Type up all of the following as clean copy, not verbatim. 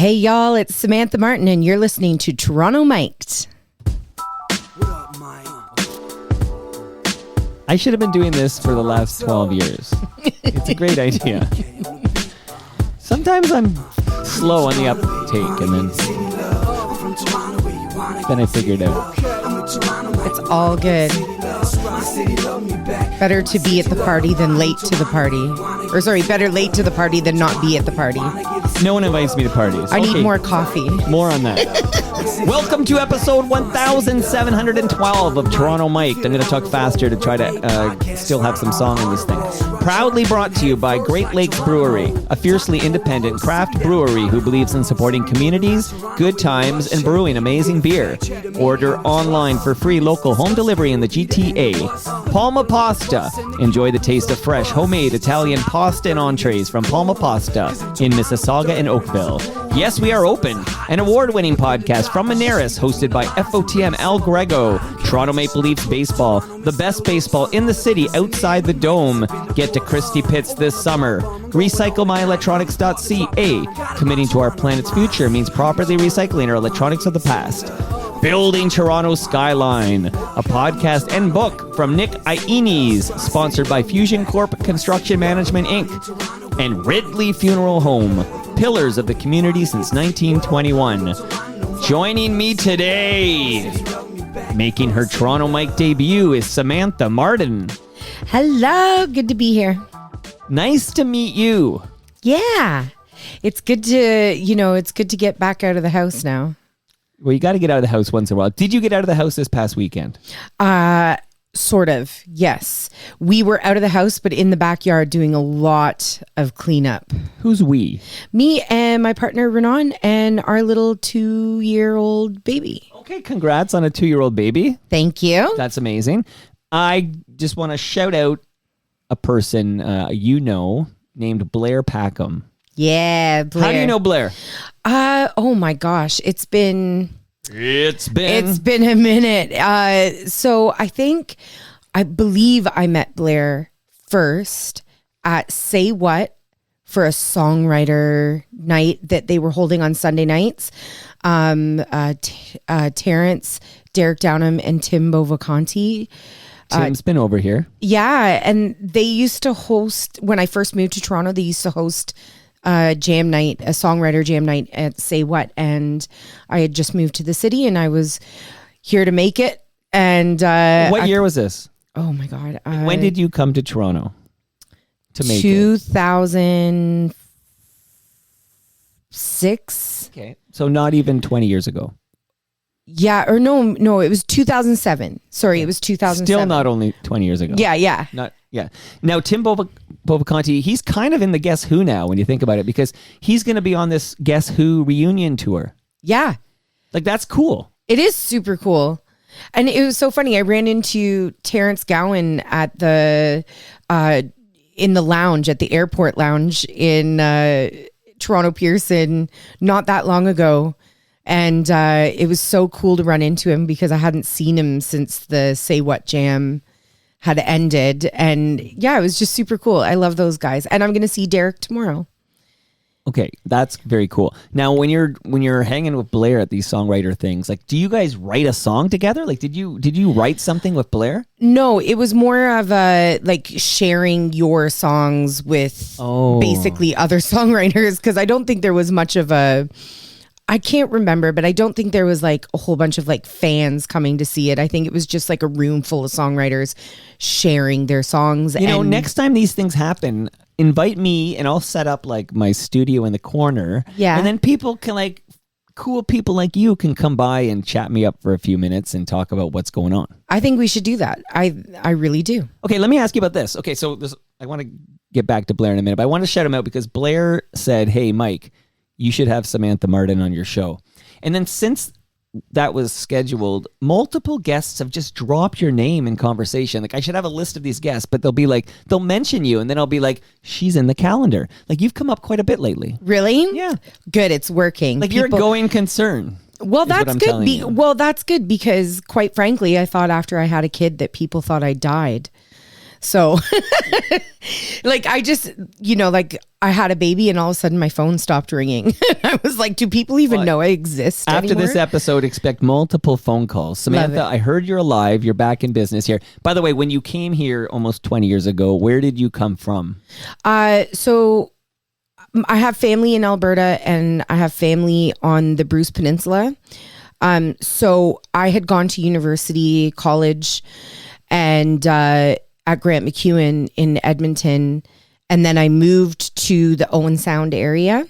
Hey y'all, it's Samantha Martin and you're listening to Toronto Mic'd. I should have been doing this for the last 12 years. It's a great idea. Sometimes I'm slow on the uptake and then I figure it out. It's all good. Better to be at the party than late to the party. Or sorry, better late to the party than not be at the party. No one invites me to parties. I need more coffee. More on that. Welcome to episode 1712 of Toronto Mic'd. I'm going to talk faster to try to still have some song in this thing. Proudly brought to you by Great Lakes Brewery, a fiercely independent craft brewery who believes in supporting communities, good times, and brewing amazing beer. Order online for free local home delivery in the GTA. Palma Pasta. Enjoy the taste of fresh, homemade Italian pasta and entrees from Palma Pasta in Mississauga and Oakville. Yes, we are open. An award-winning podcast from Monaris, hosted by FOTM Al Grego. Toronto Maple Leafs baseball, the best baseball in the city outside the Dome. Get to Christie Pitts this summer. RecycleMyElectronics.ca. Committing to our planet's future means properly recycling our electronics of the past. Building Toronto Skyline, a podcast and book from Nick Iones, sponsored by Fusion Corp Construction Management Inc. and Ridley Funeral Home, pillars of the community since 1921. Joining me today, making her Toronto Mic debut, is Samantha Martin. Hello, good to be here. Nice to meet you. Yeah, it's good to get back out of the house now. Well, you got to get out of the house once in a while. Did you get out of the house this past weekend? Sort of, yes. We were out of the house, but in the backyard doing a lot of cleanup. Who's we? Me and my partner, Renan, and our little 2-year-old baby. Okay, congrats on a 2-year-old baby. Thank you. That's amazing. I just want to shout out a person named Blair Packham. Yeah, Blair. How do you know Blair? Oh my gosh, it's been a minute. So I believe I met Blair first at Say What for a songwriter night that they were holding on Sunday nights. Terrence, Derek Downham, and Tim Bovacanti. Tim's been over here. Yeah, and they used to host, when I first moved to Toronto, they used to host jam night, a songwriter jam night at Say What, and I had just moved to the city and I was here to make it. And what year was this? Oh my god, when did you come to Toronto to make 2006. Okay, so not even 20 years ago. Yeah, or no, it was 2007. Sorry, it was 2007. Still not only 20 years ago. Yeah. Now, Tim Bovacanti, he's kind of in the Guess Who now when you think about it, because he's going to be on this Guess Who reunion tour. Yeah. Like, that's cool. It is super cool. And it was so funny. I ran into Terrence Gowan at in the lounge, at the airport lounge in Toronto Pearson not that long ago. And it was so cool to run into him because I hadn't seen him since the Say What Jam had ended. And yeah, it was just super cool. I love those guys. And I'm going to see Derek tomorrow. Okay, that's very cool. Now, when you're hanging with Blair at these songwriter things, like, do you guys write a song together? Like, did you write something with Blair? No, it was more of a sharing your songs with basically other songwriters, because I don't think there was much of I can't remember, but I don't think there was a whole bunch of fans coming to see it. I think it was just a room full of songwriters sharing their songs. Next time these things happen, invite me and I'll set up my studio in the corner. Yeah. And then people can cool people like you can come by and chat me up for a few minutes and talk about what's going on. I think we should do that. I really do. Okay, let me ask you about this. Okay, so I want to get back to Blair in a minute, but I want to shout him out because Blair said, "Hey, Mike, you should have Samantha Martin on your show." And then since that was scheduled, multiple guests have just dropped your name in conversation. I should have a list of these guests, but they'll mention you, and then I'll be like, she's in the calendar. You've come up quite a bit lately. Really? Yeah. Good, it's working. You're a going concern. Well, that's good. That's good because, quite frankly, I thought after I had a kid that people thought I died. So like I just, like I had a baby and all of a sudden my phone stopped ringing. I was like, do people even know I exist After anymore? this episode, expect multiple phone calls. Samantha, I heard you're alive. You're back in business here. By the way, when you came here almost 20 years ago, where did you come from? So I have family in Alberta and I have family on the Bruce Peninsula. So I had gone to university, college, and at Grant MacEwan in Edmonton, and then I moved to the Owen Sound area.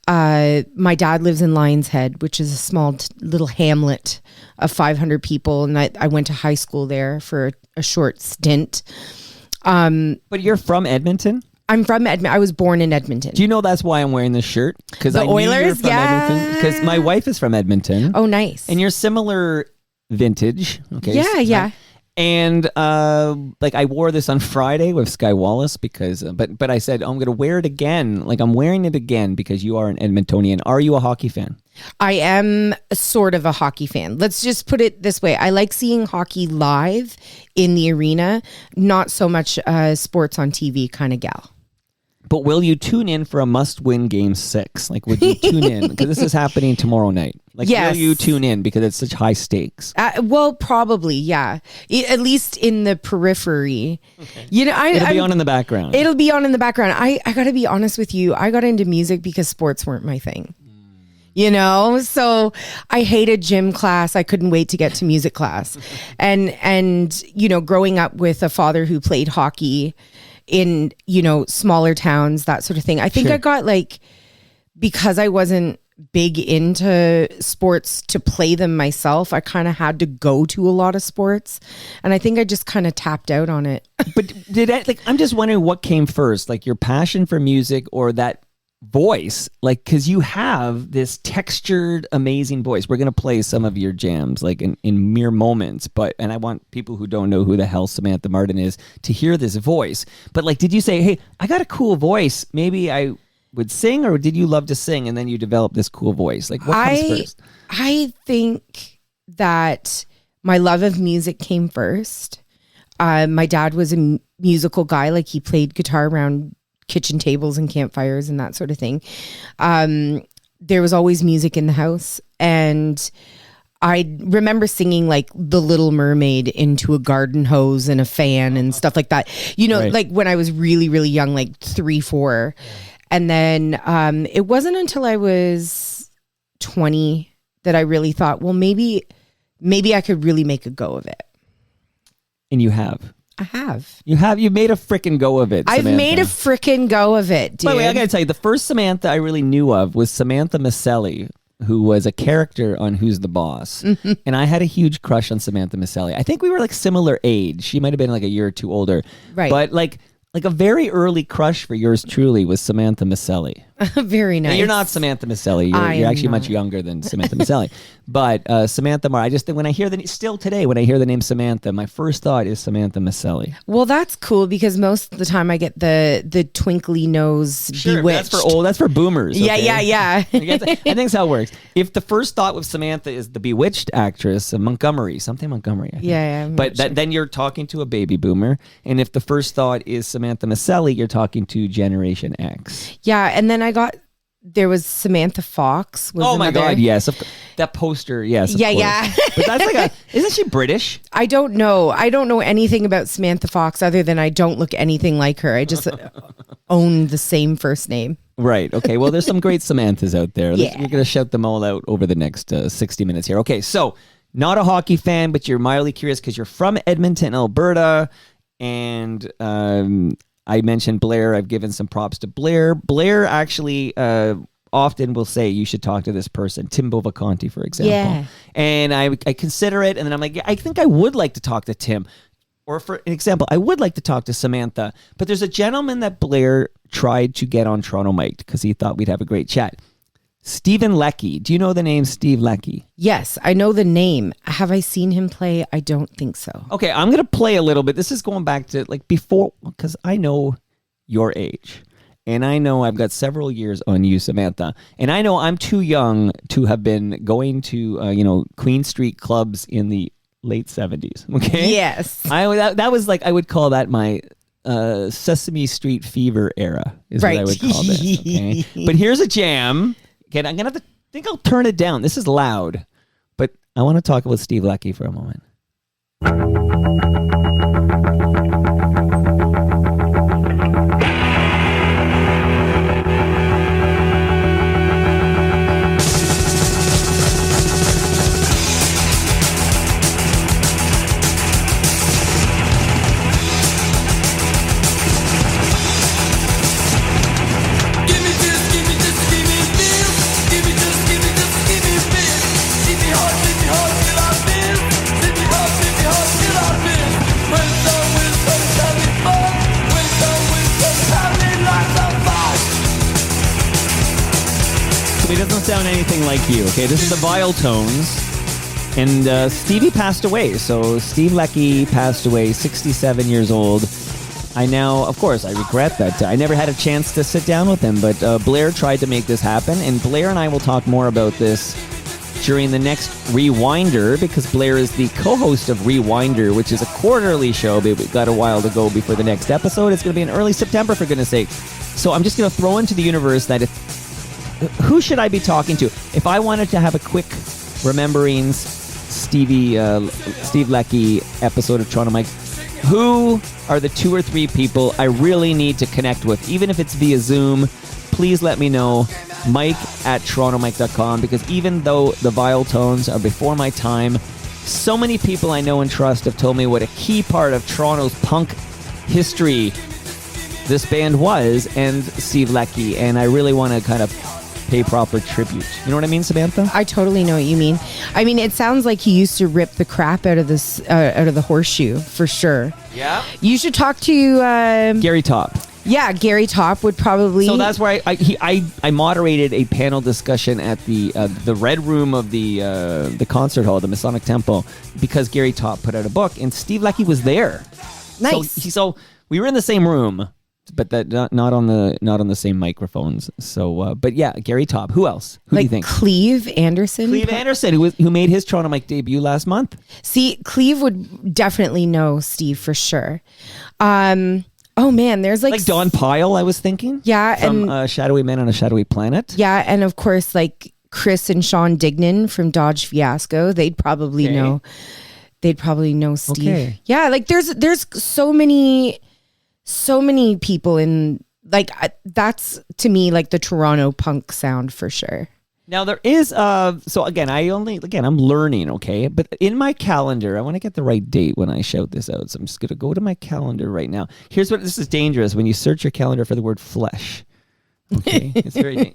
My dad lives in Lion's Head, which is a small little hamlet of 500 people, and I went to high school there for a short stint. But you're from Edmonton? I'm from Edmonton. I was born in Edmonton. Do you know that's why I'm wearing this shirt? Because I Oilers, knew you're from Edmonton. Because my wife is from Edmonton. Oh, nice. And you're similar vintage. Okay. Yeah. And like I wore this on Friday with Sky Wallace because, but I said I'm going to wear it again. Like I'm wearing it again because you are an Edmontonian. Are you a hockey fan? I am sort of a hockey fan. Let's just put it this way. I like seeing hockey live in the arena, not so much sports on TV kind of gal. But will you tune in for a must-win Game 6? Like, would you tune in? Because this is happening tomorrow night. Like, yes. Will you tune in because it's such high stakes? Well, probably, yeah. At least in the periphery. Okay. It'll be on in the background. It'll be on in the background. I got to be honest with you. I got into music because sports weren't my thing. So I hated gym class. I couldn't wait to get to music class. and growing up with a father who played hockey in, smaller towns, that sort of thing. I think I got because I wasn't big into sports to play them myself, I kind of had to go to a lot of sports. And I think I just kind of tapped out on it. But I'm just wondering what came first, like your passion for music or that voice, because you have this textured, amazing voice. We're going to play some of your jams in mere moments, and I want people who don't know who the hell Samantha Martin is to hear this voice. But did you say, hey, I got a cool voice, maybe I would sing, or did you love to sing and then you developed this cool voice? What comes first? I think that my love of music came first. My dad was a musical guy, he played guitar around kitchen tables and campfires and that sort of thing. There was always music in the house, and I remember singing The Little Mermaid into a garden hose and a fan and stuff like that. Right. When I was really, really young, 3, 4. And then it wasn't until I was 20 that I really thought, well, maybe I could really make a go of it. And you have. I have. You've made a frickin' go of it, Samantha. I've made a frickin' go of it, dude. By the way, I gotta tell you, the first Samantha I really knew of was Samantha Maselli, who was a character on Who's the Boss. Mm-hmm. And I had a huge crush on Samantha Maselli. I think we were similar age. She might have been a year or two older. Right. But a very early crush for yours truly was Samantha Maselli. Very nice. And you're not Samantha Maselli. You're actually much younger than Samantha Maselli. But Samantha Martin, I just think when I hear still today, when I hear the name Samantha, my first thought is Samantha Maselli. Well, that's cool because most of the time I get the twinkly nose Bewitched. That's for boomers. Okay? Yeah. I think that's how it works. If the first thought with Samantha is the Bewitched actress, Montgomery, I think. Yeah. But then you're talking to a baby boomer. And if the first thought is Samantha Maselli, you're talking to Generation X. Yeah, and then there was Samantha Fox. Oh my God, yes. That poster, yes. Yeah. But that's isn't she British? I don't know. I don't know anything about Samantha Fox other than I don't look anything like her. I just own the same first name. Right. Okay. Well, there's some great Samanthas out there. Yeah. We're going to shout them all out over the next 60 minutes here. Okay. So, not a hockey fan, but you're mildly curious because you're from Edmonton, Alberta. And I mentioned Blair. I've given some props to Blair. Blair actually often will say you should talk to this person, Timbo Vacanti, for example. Yeah. And I consider it, and then I'm like, yeah, I think I would like to talk to Tim. Or for an example, I would like to talk to Samantha. But there's a gentleman that Blair tried to get on Toronto Mike because he thought we'd have a great chat. Stephen Leckie. Do you know the name Steve Leckie? Yes, I know the name. Have I seen him play? I don't think so. Okay, I'm going to play a little bit. This is going back to before, because I know your age. And I know I've got several years on you, Samantha. And I know I'm too young to have been going to, Queen Street clubs in the late 70s. Okay. Yes. That was like, I would call that my Sesame Street Fever era is what I would call this. Okay. But here's a jam. Okay, I'm gonna think I'll turn it down. This is loud, but I want to talk with Steve Leckie for a moment. It doesn't sound anything like you, okay? This is the Vile Tones, and Stevie passed away. So Steve Leckie passed away, 67 years old. I now, of course, I regret that. I never had a chance to sit down with him, but Blair tried to make this happen, and Blair and I will talk more about this during the next Rewinder, because Blair is the co-host of Rewinder, which is a quarterly show, but we got a while to go before the next episode. It's going to be in early September, for goodness sake. So I'm just going to throw into the universe that who should I be talking to? If I wanted to have a quick rememberings Steve Leckie episode of Toronto Mike, who are the 2 or 3 people I really need to connect with? Even if it's via Zoom, please let me know. Mike@torontomike.com, because even though the Vile Tones are before my time, so many people I know and trust have told me what a key part of Toronto's punk history this band was, and Steve Leckie, and I really want to kind of pay proper tribute. You know what I mean, Samantha? I totally know what you mean. I mean, it sounds like he used to rip the crap out of this, out of the horseshoe, for sure. Yeah. You should talk to Gary Top. Yeah, Gary Top would probably. So that's where I moderated a panel discussion at the Red Room of the concert hall, the Masonic Temple, because Gary Top put out a book, and Steve Leckie was there. Nice. So we were in the same room, but that not on the same microphones. So, but yeah, Gary Top. Who else? Who do you think? Cleve Anderson. Cleve Anderson, who made his Toronto Mike debut last month. See, Cleve would definitely know Steve for sure. Oh man, there's like Don Pyle, I was thinking. Yeah, from and Shadowy Men on a Shadowy Planet. Yeah, and of course, like Chris and Sean Dignan from Dodge Fiasco. They'd probably know. They'd probably know Steve. Okay. Yeah, like there's so many people in, like, that's to me like the Toronto punk sound for sure. Now there is so again I'm learning, okay? But in my calendar, I want to get the right date when I shout this out. So I'm just going to go to my calendar right now. This is dangerous when you search your calendar for the word flesh. Okay? It's very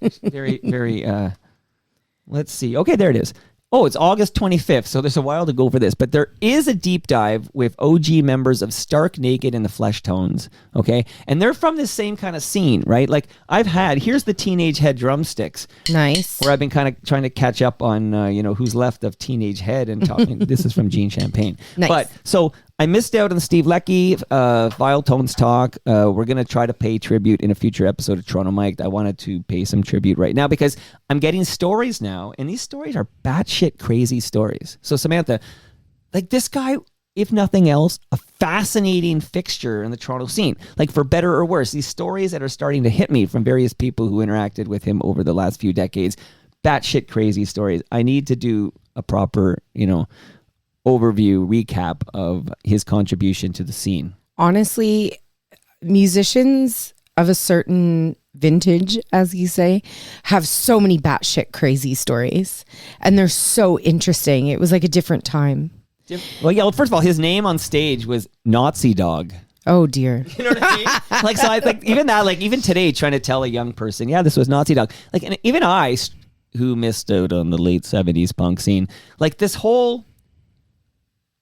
let's see. Okay, there it is. Oh, it's August 25th, so there's a while to go for this. But there is a deep dive with OG members of Stark Naked and the Flesh Tones, okay? And they're from this same kind of scene, right? Like, here's the Teenage Head drumsticks. Nice. Where I've been kind of trying to catch up on, who's left of Teenage Head and talking. This is from Gene Champagne. Nice. But, so I missed out on Steve Leckie, Vile Tones talk. We're going to try to pay tribute in a future episode of Toronto Mike. I wanted to pay some tribute right now because I'm getting stories now, and these stories are batshit crazy stories. So Samantha, like this guy, if nothing else, a fascinating fixture in the Toronto scene. Like for better or worse, these stories that are starting to hit me from various people who interacted with him over the last few decades, batshit crazy stories. I need to do a proper, overview recap of his contribution to the scene. Honestly, musicians of a certain vintage, as you say, have so many batshit crazy stories, and they're so interesting. It was like a different time. Well, yeah. Well, first of all, his name on stage was Nazi Dog. Oh dear. You know what I mean? Like, so I like even that, like even today, trying to tell a young person, yeah, this was Nazi Dog. Like, and even I, who missed out on the late 70s punk scene, like this whole.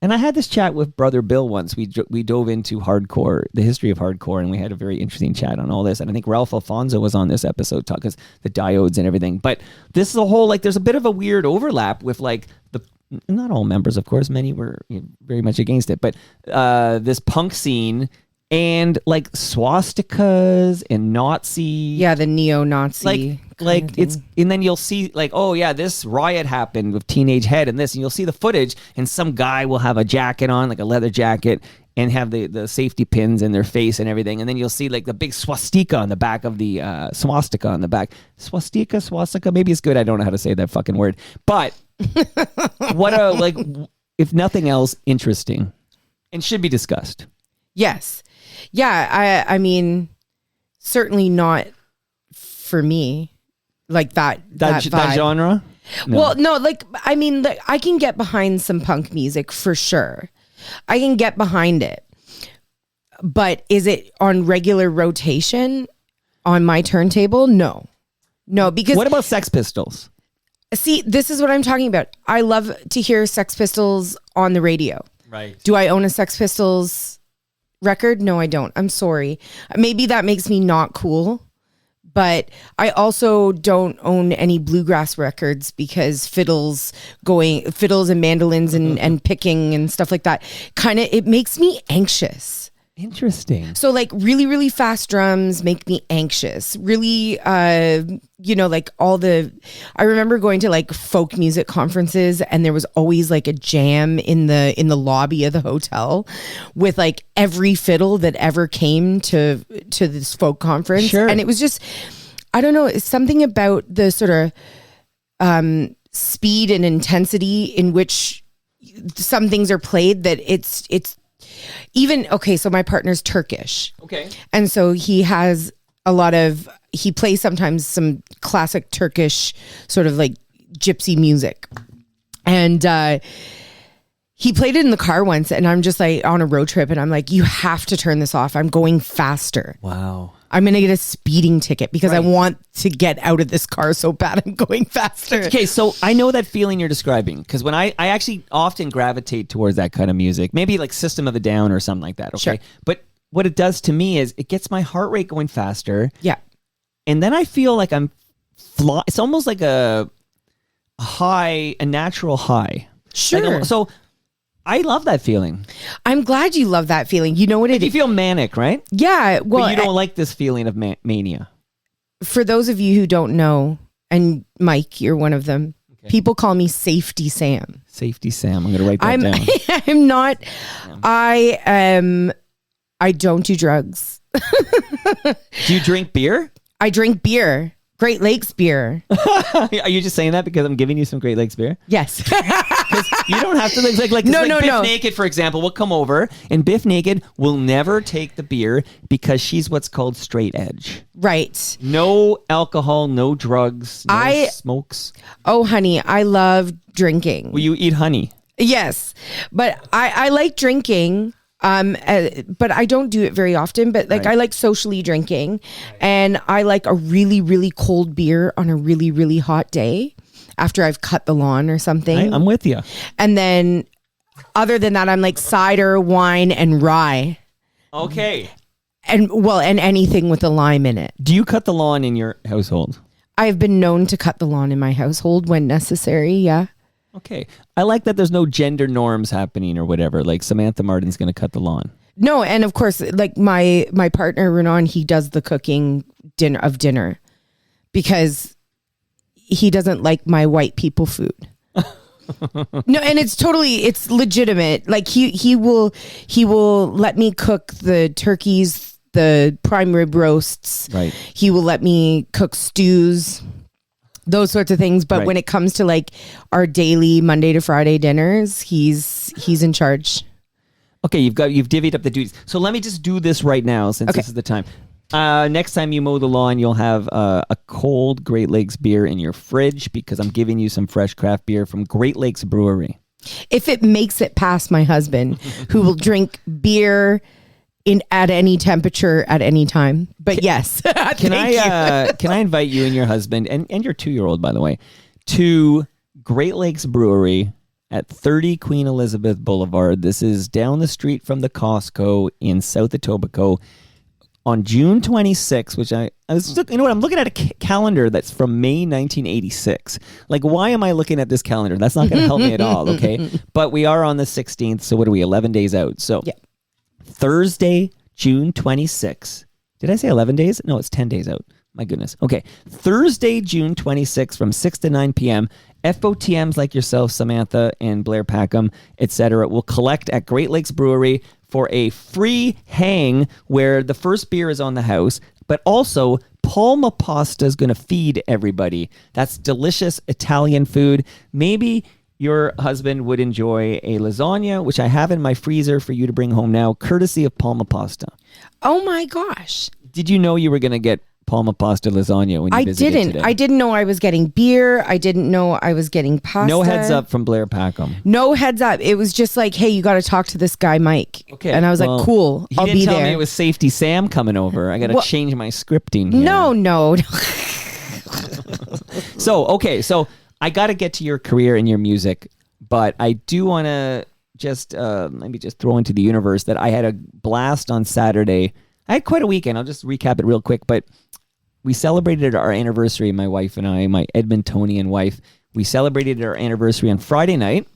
And I had this chat with Brother Bill once. We dove into hardcore, the history of hardcore, and we had a very interesting chat on all this. And I think Ralph Alfonso was on this episode, because the diodes and everything. But this is a whole, like, there's a bit of a weird overlap with, like, not all members, of course. Many were very much against it. But this punk scene and like swastikas and Nazi. Yeah, the neo-Nazi. Like it's, and then you'll see like, oh yeah, this riot happened with Teenage Head and this, and you'll see the footage, and some guy will have a jacket on, like a leather jacket, and have the safety pins in their face and everything, and then you'll see like the big swastika on the back of the swastika on the back. Swastika, maybe it's good. I don't know how to say that fucking word, but what a, like, if nothing else, interesting and should be discussed. Yes. Yeah, I mean, certainly not for me. Like that genre? No. Well, no, like, I mean, like, I can get behind some punk music for sure. I can get behind it. But is it on regular rotation on my turntable? No. No, because... What about Sex Pistols? See, this is what I'm talking about. I love to hear Sex Pistols on the radio. Right. Do I own a Sex Pistols record? No, I don't. I'm sorry. Maybe that makes me not cool. But I also don't own any bluegrass records because fiddles and mandolins and picking and stuff like that, it makes me anxious. Interesting. So like really, really fast drums make me anxious. Really, like I remember going to like folk music conferences, and there was always like a jam in the lobby of the hotel with like every fiddle that ever came to this folk conference. Sure. And it was just, I don't know, it's something about the sort of speed and intensity in which some things are played that it's even, okay, so my partner's Turkish. Okay. And so he plays sometimes some classic Turkish sort of like gypsy music. And he played it in the car once, and I'm just like on a road trip, and I'm like, you have to turn this off. I'm going faster. Wow. I'm going to get a speeding ticket because I want to get out of this car so bad. I'm going faster. Okay, so I know that feeling you're describing, because when I actually often gravitate towards that kind of music, maybe like System of a Down or something like that. Okay. Sure. But what it does to me is it gets my heart rate going faster. Yeah. And then I feel like I'm it's almost like a natural high. Sure. So I love that feeling. I'm glad you love that feeling. You know what it is? You feel manic, right? Yeah. Well, but you don't like this feeling of mania. For those of you who don't know, and Mike, you're one of them, people call me Safety Sam. Safety Sam. I'm going to write that down. I'm not. I don't do drugs. Do you drink beer? I drink beer. Great Lakes beer. Are you just saying that because I'm giving you some Great Lakes beer? Yes. You don't have to like no. Biff Naked, for example, will come over, and Biff Naked will never take the beer because she's what's called straight edge. Right. No alcohol, no drugs, no smokes. Oh, honey, I love drinking. Will you eat honey? Yes, but I like drinking. But I don't do it very often, but like I like socially drinking, and I like a really, really cold beer on a really, really hot day after I've cut the lawn or something. I'm with you. And then other than that, I'm like cider, wine, and rye. Okay. And anything with a lime in it. Do you cut the lawn in your household? I've been known to cut the lawn in my household when necessary. Yeah. Okay. I like that there's no gender norms happening or whatever. Like Samantha Martin's going to cut the lawn. No, and of course, like my partner Renan, he does the cooking dinner because he doesn't like my white people food. No, and it's legitimate. Like he will let me cook the turkeys, the prime rib roasts. Right. He will let me cook stews. Those sorts of things, but when it comes to like our daily Monday to Friday dinners, he's in charge. Okay, you've divvied up the duties. So let me just do this right now, since this is the time. Next time you mow the lawn, you'll have a cold Great Lakes beer in your fridge because I'm giving you some fresh craft beer from Great Lakes Brewery. If it makes it past my husband, who will drink beer at any temperature at any time. But yes. Can I invite you and your husband and your 2-year-old, by the way, to Great Lakes Brewery at 30 Queen Elizabeth Boulevard. This is down the street from the Costco in South Etobicoke on June 26th, which I'm looking at a calendar that's from May 1986. Like, why am I looking at this calendar? That's not going to help me at all, okay? But we are on the 16th, so what are we, 11 days out? So Thursday, June 26th. Did I say 11 days? No, it's 10 days out. My goodness. Okay. Thursday, June 26th from 6 to 9 p.m. FOTMs like yourself, Samantha and Blair Packham, etc. will collect at Great Lakes Brewery for a free hang where the first beer is on the house, but also Palma Pasta is going to feed everybody. That's delicious Italian food. Maybe your husband would enjoy a lasagna, which I have in my freezer for you to bring home now, courtesy of Palma Pasta. Oh my gosh. Did you know you were going to get Palma Pasta lasagna when you visited today? I didn't know I was getting beer. I didn't know I was getting pasta. No heads up from Blair Packham. No heads up. It was just like, hey, you got to talk to this guy, Mike. Okay. And I was like, cool, I'll be there. He didn't tell me it was Safety Sam coming over. I got to change my scripting here. No. So I got to get to your career and your music, but I do want to just maybe just throw into the universe that I had a blast on Saturday. I had quite a weekend. I'll just recap it real quick, but we celebrated our anniversary, my wife and I, my Edmontonian wife. We celebrated our anniversary on Friday night.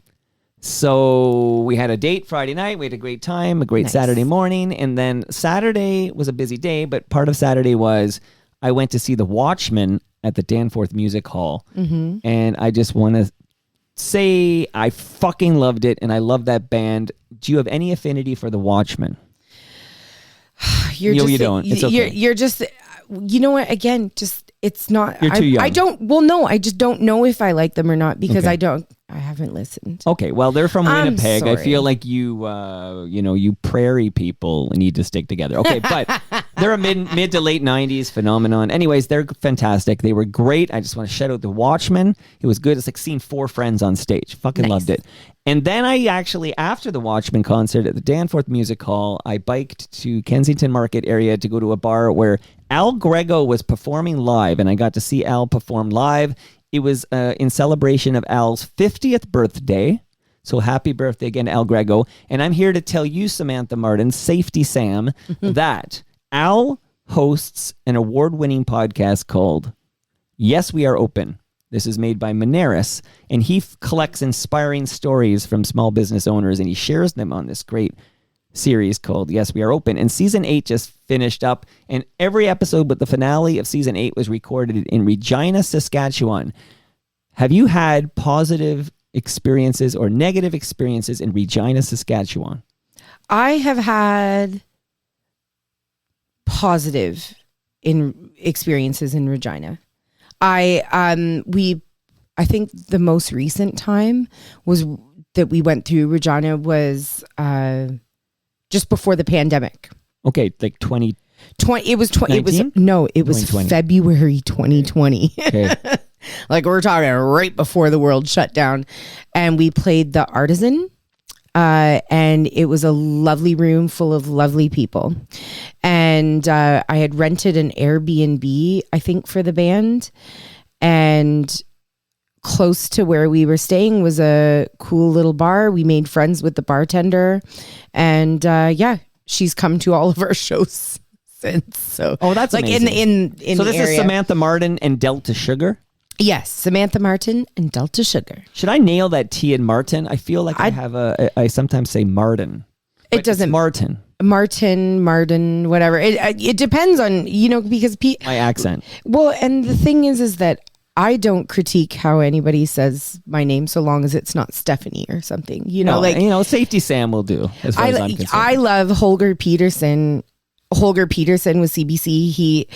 So we had a date Friday night. We had a great time, a great Saturday morning. And then Saturday was a busy day, but part of Saturday was I went to see The Watchmen at the Danforth Music Hall. Mm-hmm. And I just want to say I fucking loved it, and I love that band. Do you have any affinity for The Watchmen? You don't. It's okay. You're just, you know what? Again, just it's not. You're too young. I don't. Well, no, I just don't know if I like them or not because I haven't listened. Okay, well, they're from Winnipeg. I feel like you prairie people need to stick together. Okay, but they're a mid to late 90s phenomenon. Anyways, they're fantastic. They were great. I just want to shout out The Watchmen. It was good. It's like seeing four friends on stage. Fucking loved it. And then I actually, after the Watchmen concert at the Danforth Music Hall, I biked to Kensington Market area to go to a bar where Al Grego was performing live, and I got to see Al perform live. It was in celebration of Al's 50th birthday. So happy birthday again, Al Grego. And I'm here to tell you, Samantha Martin, Safety Sam, that Al hosts an award-winning podcast called Yes, We Are Open. This is made by Moneris, and he collects inspiring stories from small business owners, and he shares them on this great series called Yes, We Are Open. And season 8 just finished up, and every episode but the finale of season 8 was recorded in Regina, Saskatchewan. Have you had positive experiences or negative experiences in Regina, Saskatchewan? I have had positive experiences in Regina. I think the most recent time was that we went through Regina was just before the pandemic. Okay, like 2020. It was February 2020. Okay. Like we're talking right before the world shut down, and we played the Artisan. And it was a lovely room full of lovely people. And I had rented an Airbnb, I think, for the band. And close to where we were staying was a cool little bar. We made friends with the bartender. And she's come to all of our shows since. So, that's like amazing. in so the this is Samantha Martin and Delta Sugar? Yes, Samantha Martin and Delta Sugar. Should I nail that T in Martin? I feel like I sometimes say Martin. It doesn't. Martin, whatever. It depends on, because my accent. Well, and the thing is that I don't critique how anybody says my name so long as it's not Stephanie or something. Safety Sam will do. As far as I'm concerned. I love Holger Peterson. Holger Peterson with CBC.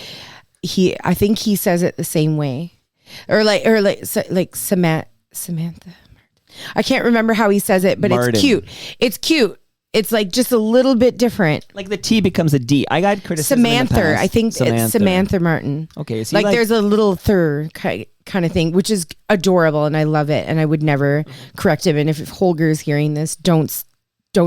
He. I think he says it the same way. Or like Samantha Martin. I can't remember how he says it, but Martin. It's cute. It's cute. It's like just a little bit different. Like the T becomes a D. I got criticism. Samantha. I think it's Samantha Martin. Okay. Is like there's a little third kind of thing, which is adorable, and I love it, and I would never correct him. And if Holger is hearing this, don't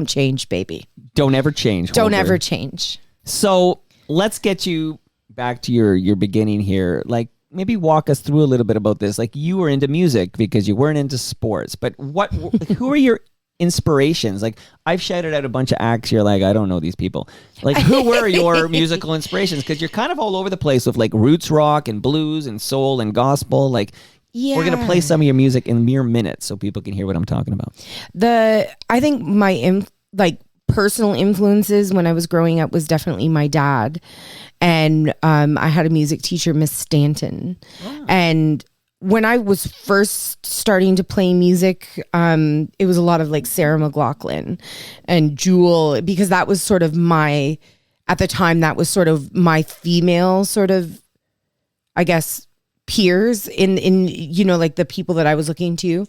change, baby. Don't ever change. Don't ever change. So let's get you back to your beginning here. Like, maybe walk us through a little bit about this. Like, you were into music because you weren't into sports, but who are your inspirations? Like, I've shouted out a bunch of acts. You're like, I don't know these people. Like, who were your musical inspirations? Because you're kind of all over the place with like roots rock and blues and soul and gospel. Like, we're going to play some of your music in mere minutes so people can hear what I'm talking about. I think my personal influences when I was growing up was definitely my dad. And I had a music teacher, Miss Stanton. Oh. And when I was first starting to play music, it was a lot of like Sarah McLachlan and Jewel, because that was sort of at the time, that was sort of my female sort of, I guess, peers in you know, like the people that I was looking to.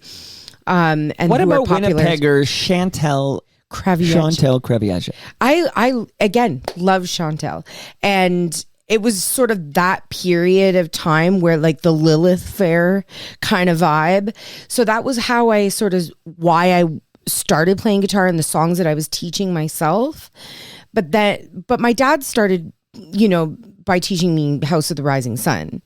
And what about Winnipegger Chantal Creviage? I again love Chantal, and it was sort of that period of time where like the Lilith Fair kind of vibe. So that was how why I started playing guitar and the songs that I was teaching myself. But my dad started, you know, by teaching me House of the Rising Sun,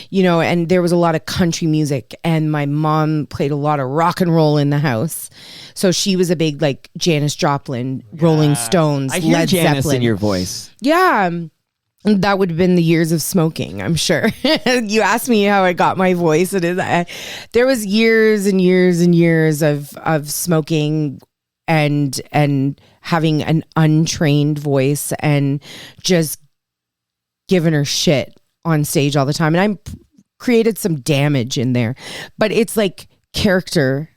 you know, and there was a lot of country music, and my mom played a lot of rock and roll in the house. So she was a big like Janis Joplin, Rolling Stones, I hear Led Janis Zeppelin in your voice. Yeah. That would have been the years of smoking, I'm sure. You asked me how I got my voice. There was years and years and years of smoking and having an untrained voice and just giving her shit on stage all the time. And I created some damage in there, but it's like character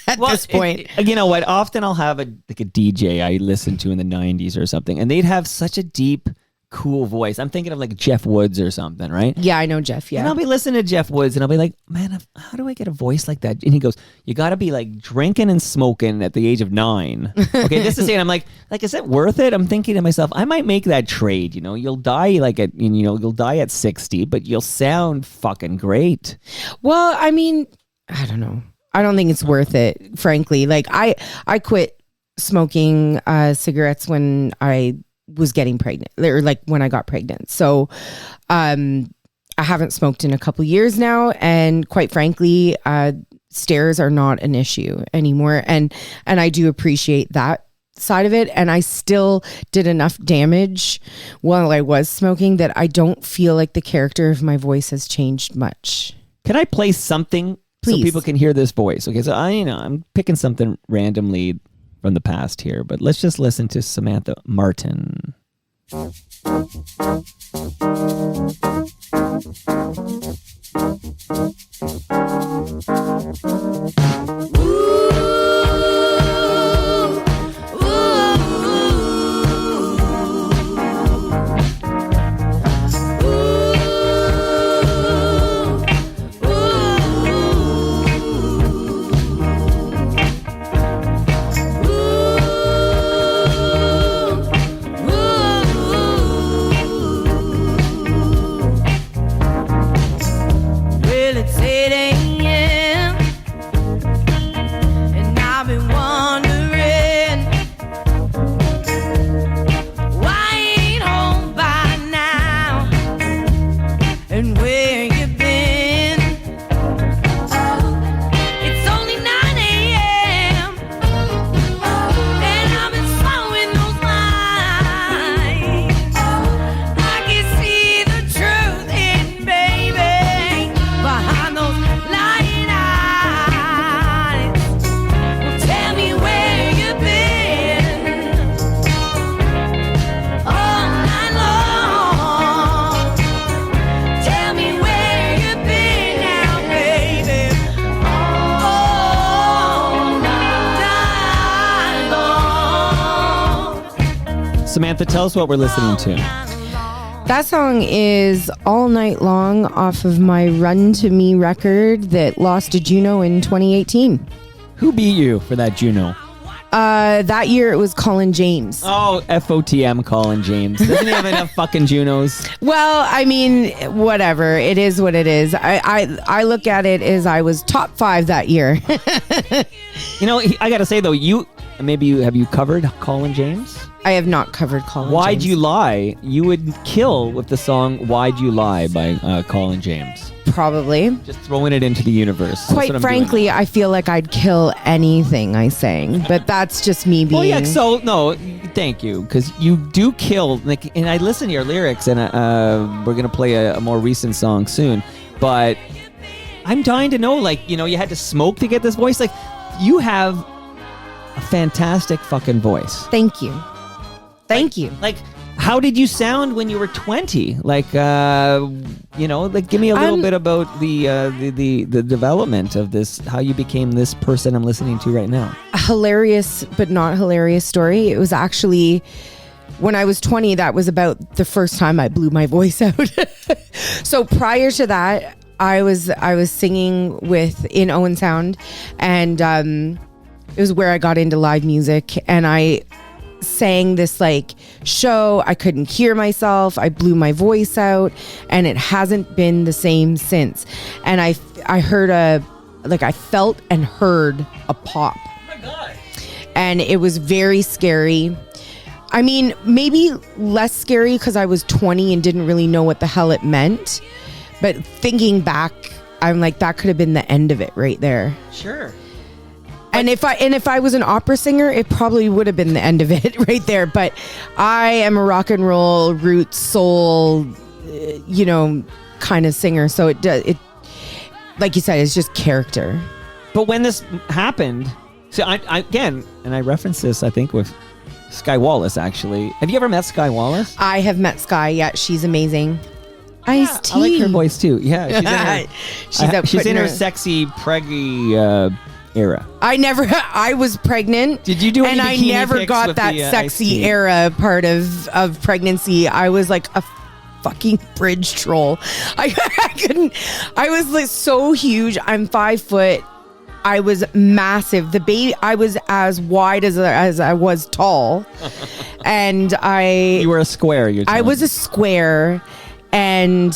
at this point. You know what? Often I'll have a DJ I listened to in the 90s or something, and they'd have such a deep, cool voice. I'm thinking of like Jeff Woods or something, right? Yeah, I know Jeff. Yeah. And I'll be listening to Jeff Woods and I'll be like, man, how do I get a voice like that? And he goes, you got to be like drinking and smoking at the age of 9. Okay, this is saying, I'm like, is it worth it? I'm thinking to myself, I might make that trade. You know, you'll die you'll die at 60, but you'll sound fucking great. Well, I mean, I don't know. I don't think it's worth it, frankly. Like I quit smoking cigarettes when I was getting pregnant, or like when I got pregnant. So I haven't smoked in a couple years now, and quite frankly, stairs are not an issue anymore, and I do appreciate that side of it. And I still did enough damage while I was smoking that I don't feel like the character of my voice has changed much. Can I play something? Please. So people can hear this voice? Okay, so I'm picking something randomly from the past here, but let's just listen to Samantha Martin. Samantha, tell us what we're listening to. That song is All Night Long off of my Run to Me record that lost to Juno in 2018. Who beat you for that Juno? That year it was Colin James. Oh, FOTM Colin James. Doesn't he have enough fucking Junos? Well, I mean, whatever. It is what it is. I look at it as I was top 5 that year. You know, I got to say though, have you covered Colin James? I have not covered Colin Why'd James. You Lie? You would kill with the song Why'd You Lie by Colin James. Probably. Just throwing it into the universe. Quite frankly, I feel like I'd kill anything I sang, but that's just me being... Well, yeah, so, no, thank you, because you do kill, like, and I listen to your lyrics, and we're going to play a more recent song soon, but I'm dying to know, like, you know, you had to smoke to get this voice. Like, you have a fantastic fucking voice. Thank you. Thank you. Like, how did you sound when you were 20? Like, like give me a little bit about the development of this, how you became this person I'm listening to right now. A hilarious but not hilarious story. It was actually when I was 20, that was about the first time I blew my voice out. So prior to that, I was singing in Owen Sound, and it was where I got into live music, and I sang this like show. I couldn't hear myself. I blew my voice out, and it hasn't been the same since. And I heard I felt and heard a pop. Oh my God. And it was very scary. I mean, maybe less scary because I was 20 and didn't really know what the hell it meant. But thinking back, I'm like, that could have been the end of it right there. Sure. And if I was an opera singer, it probably would have been the end of it right there. But I am a rock and roll, roots, soul, kind of singer. So it, like you said, it's just character. But when this happened, so I again, and I referenced this, I think, with Sky Wallace, actually. Have you ever met Sky Wallace? I have met Sky. Yeah, she's amazing. Ice-T. I like her voice too. Yeah, she's in her sexy preggy era. I was pregnant. Did you do any and I never got that sexy era part of pregnancy. I was like a fucking bridge troll. I couldn't. I was like so huge. I'm 5 foot. I was massive. The baby, I was as wide as I was tall. And you were a square. I was a square. And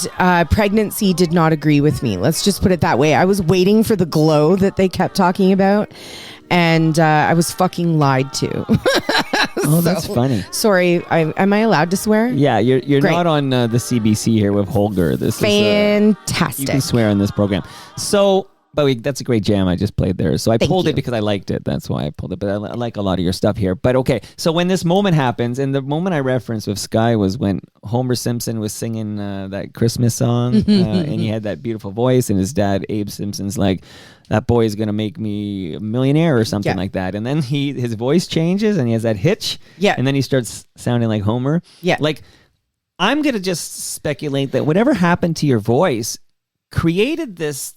pregnancy did not agree with me. Let's just put it that way. I was waiting for the glow that they kept talking about. And I was fucking lied to. Oh, that's funny. Sorry, am I allowed to swear? Yeah, you're not on the CBC here with Holger. This fantastic. You can swear on this program. So... But that's a great jam I just played there. So I pulled it because I liked it. That's why I pulled it. But I like a lot of your stuff here. But okay, so when this moment happens, and the moment I referenced with Sky was when Homer Simpson was singing that Christmas song, and he had that beautiful voice, and his dad, Abe Simpson's like, that boy is going to make me a millionaire or something like that. And then his voice changes, and he has that hitch, and then he starts sounding like Homer. Yeah. Like, I'm going to just speculate that whatever happened to your voice created this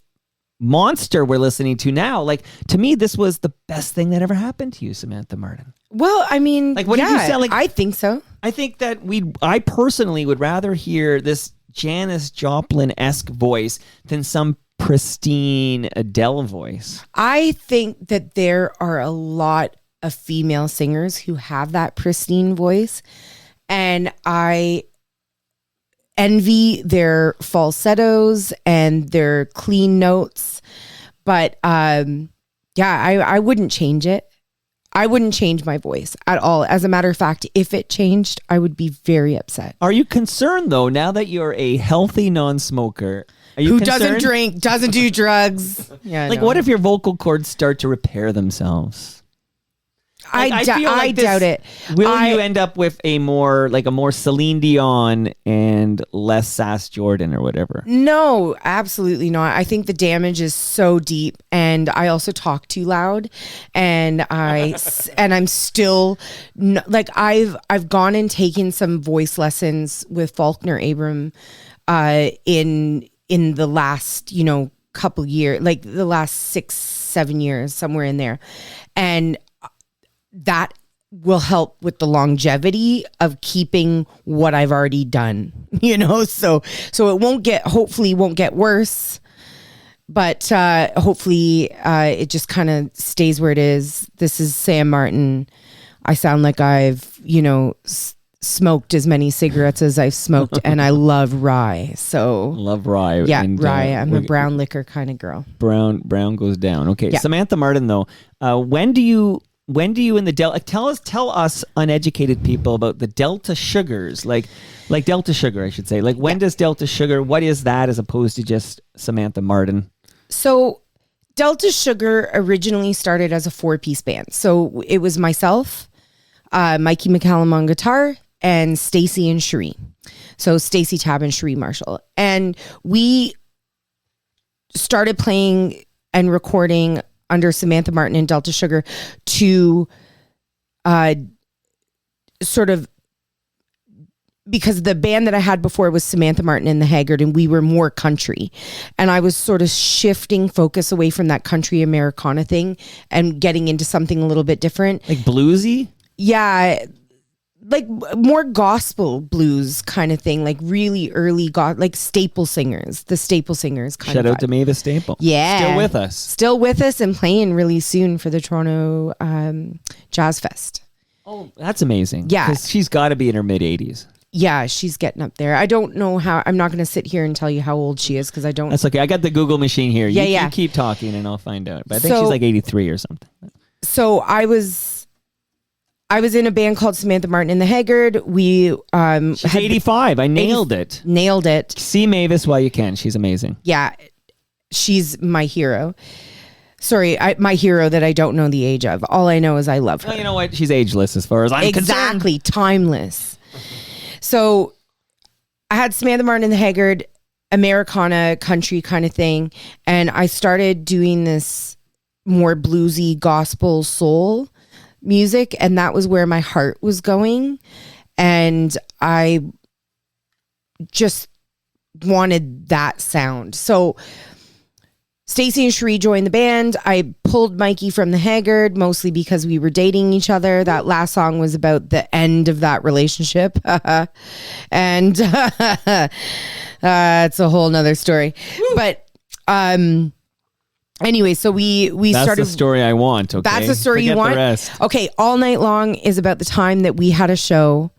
monster we're listening to now. Like, to me, this was the best thing that ever happened to you, Samantha Martin. Well, I mean, like, what did you sound like? I think so. I think that I personally would rather hear this Janis Joplin-esque voice than some pristine Adele voice. I think that there are a lot of female singers who have that pristine voice, and I envy their falsettos and their clean notes. But I wouldn't change it. I wouldn't change my voice at all. As a matter of fact, if it changed, I would be very upset. Are you concerned, though, now that you're a healthy non-smoker? Who doesn't drink, doesn't do drugs? Yeah. What if your vocal cords start to repair themselves? I doubt it. Will you end up with a more Celine Dion and less Sass Jordan or whatever? No, absolutely not. I think the damage is so deep, and I also talk too loud, and I'm still I've gone and taken some voice lessons with Faulkner Abram in the last couple years, like the last 6-7 years, somewhere in there, and that will help with the longevity of keeping what I've already done, so it hopefully won't get worse, but hopefully it just kind of stays where it is. This is Sam Martin. I sound like I've, smoked as many cigarettes as I've smoked, and I love rye. So love rye. Yeah, and, rye. I'm a brown liquor kind of girl. Brown goes down. Okay. Yeah. Samantha Martin, though, when do you in the Delta, tell us uneducated people about the Delta sugars, like Delta sugar, I should say. Like, when does Delta sugar, what is that as opposed to just Samantha Martin? So Delta Sugar originally started as a 4-piece band. So it was myself, Mikey McCallum on guitar, and Stacy and Cherie. So Stacy Tabb and Cherie Marshall. And we started playing and recording under Samantha Martin and Delta Sugar to sort of, because the band that I had before was Samantha Martin and the Haggard, and we were more country. And I was sort of shifting focus away from that country Americana thing and getting into something a little bit different. Like bluesy? Yeah. Like more gospel blues kind of thing, like really early like Staple Singers, the Staple Singers kind Shout of out to Mavis Staple. Yeah. Still with us and playing really soon for the Toronto Jazz Fest. Oh, that's amazing. Yeah. Because she's got to be in her mid-80s. Yeah, she's getting up there. I don't know how. I'm not going to sit here and tell you how old she is because I don't. That's okay. I got the Google machine here. Yeah, You keep talking and I'll find out. But I think she's like 83 or something. So I was in a band called Samantha Martin and the Haggard. We she's 85. I nailed it. Nailed it. See Mavis while you can. She's amazing. Yeah, she's my hero. Sorry, my hero that I don't know the age of. All I know is I love her. Well, you know what? She's ageless as far as I'm concerned. Exactly, timeless. So I had Samantha Martin and the Haggard, Americana country kind of thing. And I started doing this more bluesy gospel soul music. And that was where my heart was going. And I just wanted that sound. So Stacey and Cherie joined the band. I pulled Mikey from the Haggard, mostly because we were dating each other. That last song was about the end of that relationship. And it's a whole nother story. Woo. But anyway, so we that's started. That's the story I want, okay? That's the story Forget you want? The rest. Okay, All Night Long is about the time that we had a show.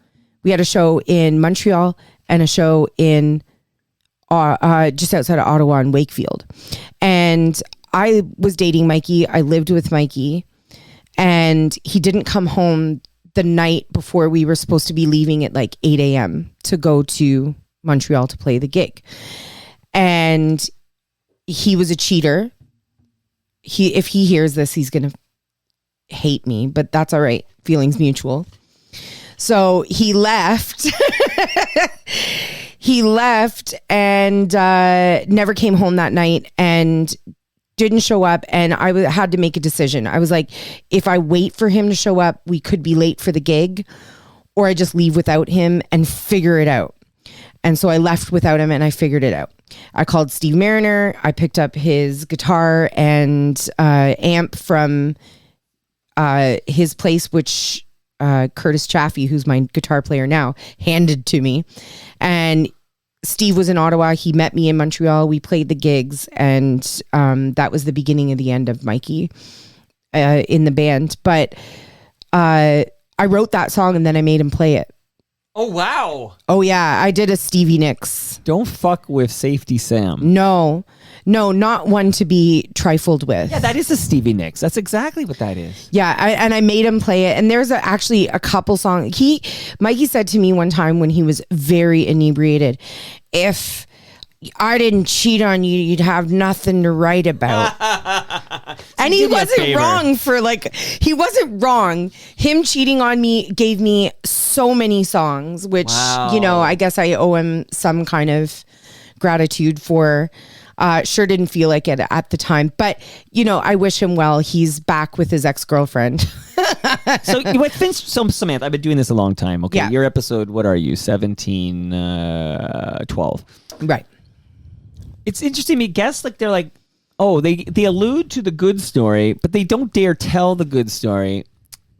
We had a show in Montreal and a show in just outside of Ottawa in Wakefield. And I was dating Mikey. I lived with Mikey. And he didn't come home the night before we were supposed to be leaving at like 8 a.m. to go to Montreal to play the gig. And he was a cheater. If he hears this, he's going to hate me, but that's all right. Feelings mutual. So he left. He left and never came home that night and didn't show up. And I had to make a decision. I was like, if I wait for him to show up, we could be late for the gig, or I just leave without him and figure it out. And so I left without him and I figured it out. I called Steve Mariner. I picked up his guitar and amp from his place, which Curtis Chaffee, who's my guitar player now, handed to me. And Steve was in Ottawa. He met me in Montreal. We played the gigs, and that was the beginning of the end of Mikey in the band. But I wrote that song and then I made him play it. Oh, wow. Oh, yeah. I did a Stevie Nicks. Don't fuck with Safety Sam. No, not one to be trifled with. Yeah, that is a Stevie Nicks. That's exactly what that is. Yeah, I made him play it. And there's actually a couple songs. Mikey said to me one time when he was very inebriated, if I didn't cheat on you, you'd have nothing to write about. And he wasn't wrong he wasn't wrong. Him cheating on me gave me so many songs, which, I guess I owe him some kind of gratitude for. Sure didn't feel like it at the time, but I wish him well. He's back with his ex-girlfriend. So Samantha, I've been doing this a long time. Okay. Yeah. Your episode, what are you? 17, 12. Right. It's interesting. I guess they're like, oh, they allude to the good story, but they don't dare tell the good story.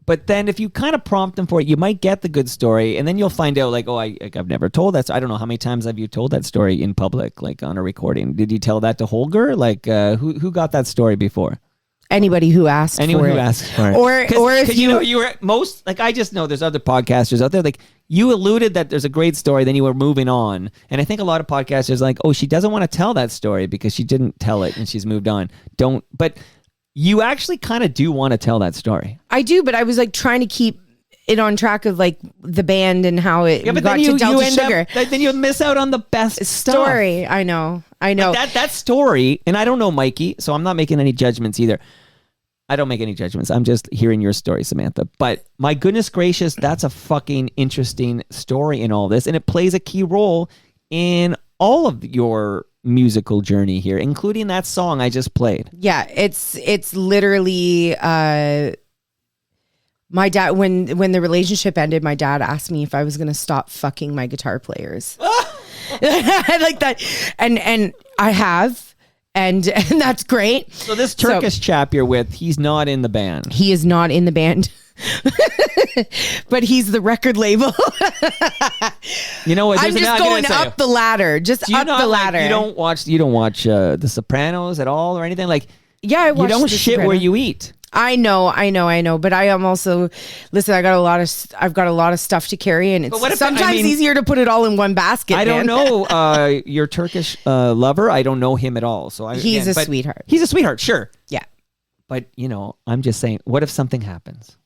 But then if you kind of prompt them for it, you might get the good story, and then you'll find out like, oh, I've never told that. I don't know how many times have you told that story in public, like on a recording. Did you tell that to Holger? Like who got that story before? Anybody who asked Anyone for who it. asked for it. Or if you were most, like, I just know there's other podcasters out there, like you alluded that there's a great story, then you were moving on. And I think a lot of podcasters are like, oh, she doesn't want to tell that story because she didn't tell it and she's moved on. But you actually kind of do want to tell that story. I do, but I was like trying to keep it on track of like the band and how it but got then to Delta Sugar. Then you miss out on the best story. I know. Like that story, and I don't know Mikey, so I'm not making any judgments either. I don't make any judgments. I'm just hearing your story, Samantha. But my goodness gracious, that's a fucking interesting story in all this. And it plays a key role in all of your musical journey here, including that song I just played. Yeah, it's literally my dad, when the relationship ended, my dad asked me if I was going to stop fucking my guitar players. Like that. And I have, and that's great. So this Turkish chap you're with, he's not in the band. He is not in the band. But he's the record label. You know what? I'm just going up the ladder. Just up the ladder. You don't watch The Sopranos at all or anything? Like, yeah, I watch you don't The shit Sopranos. where you eat. I know. But I am also, listen, I've got a lot of stuff to carry, and it's sometimes easier to put it all in one basket. I don't know your Turkish lover. I don't know him at all. So he's a sweetheart. He's a sweetheart, sure. Yeah. But, I'm just saying, what if something happens?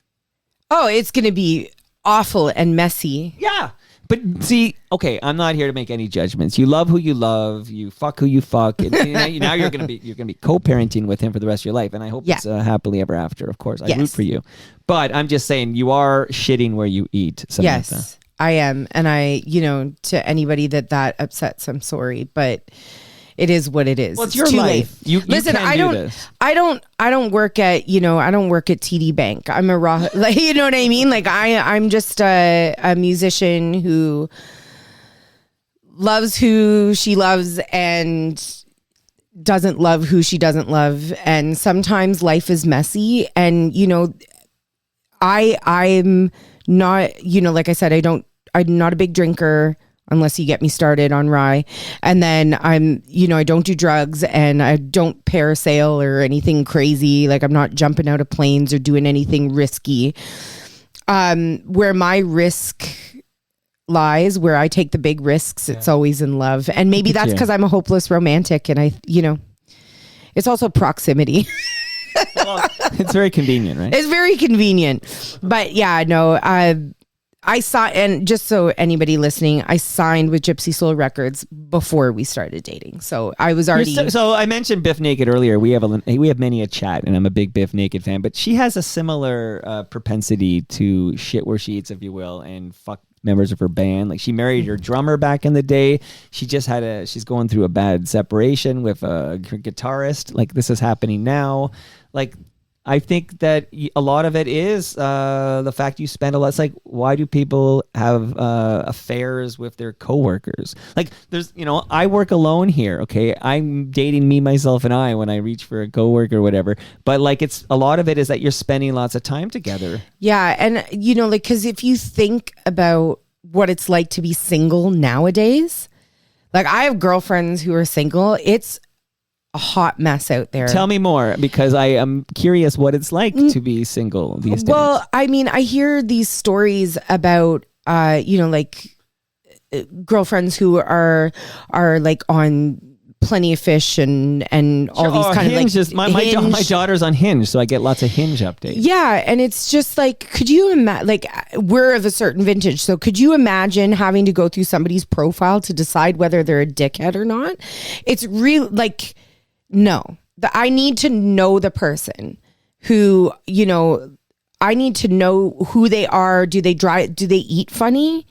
Oh, it's going to be awful and messy. Yeah. But see, okay, I'm not here to make any judgments. You love who you love. You fuck who you fuck. And now you're gonna be co-parenting with him for the rest of your life. And I hope it's happily ever after. Of course, I root for you. But I'm just saying, you are shitting where you eat, Samantha. Yes, I am. And I, to anybody that upsets, I'm sorry, but it is what it is. Well, it's your life. You listen. I don't work at TD Bank. I'm a raw. Like, you know what I mean? Like I'm just a musician who loves who she loves and doesn't love who she doesn't love. And sometimes life is messy. And I'm not. Like I said, I'm not a big drinker. Unless you get me started on rye. And then I don't do drugs, and I don't parasail or anything crazy. Like, I'm not jumping out of planes or doing anything risky. Where my risk lies, where I take the big risks, it's always in love. And maybe that's because I'm a hopeless romantic, and it's also proximity. Well, it's very convenient, right? It's very convenient. But yeah, no, I saw, and just so anybody listening, I signed with Gypsy Soul Records before we started dating. So I was already. So I mentioned Biff Naked earlier. We have many a chat, and I'm a big Biff Naked fan. But she has a similar propensity to shit where she eats, if you will, and fuck members of her band. Like, she married her drummer back in the day. She's going through a bad separation with a guitarist. Like, this is happening now. Like, I think that a lot of it is the fact you spend a lot. It's like, why do people have affairs with their coworkers? Like, there's, I work alone here. Okay, I'm dating me, myself, and I when I reach for a coworker or whatever. But like, it's a lot of it is that you're spending lots of time together. Yeah, and like, because if you think about what it's like to be single nowadays, like, I have girlfriends who are single. It's a hot mess out there. Tell me more, because I am curious what it's like to be single these days. Well, I mean, I hear these stories about, like girlfriends who are like on Plenty of Fish and all these kind Hinge of like Hinge. My daughter's on Hinge, so I get lots of Hinge updates. Yeah, and it's just like, could you imagine? Like, we're of a certain vintage, so could you imagine having to go through somebody's profile to decide whether they're a dickhead or not? It's real, like. No, I need to know the person who, I need to know who they are. Do they drive? Do they eat funny?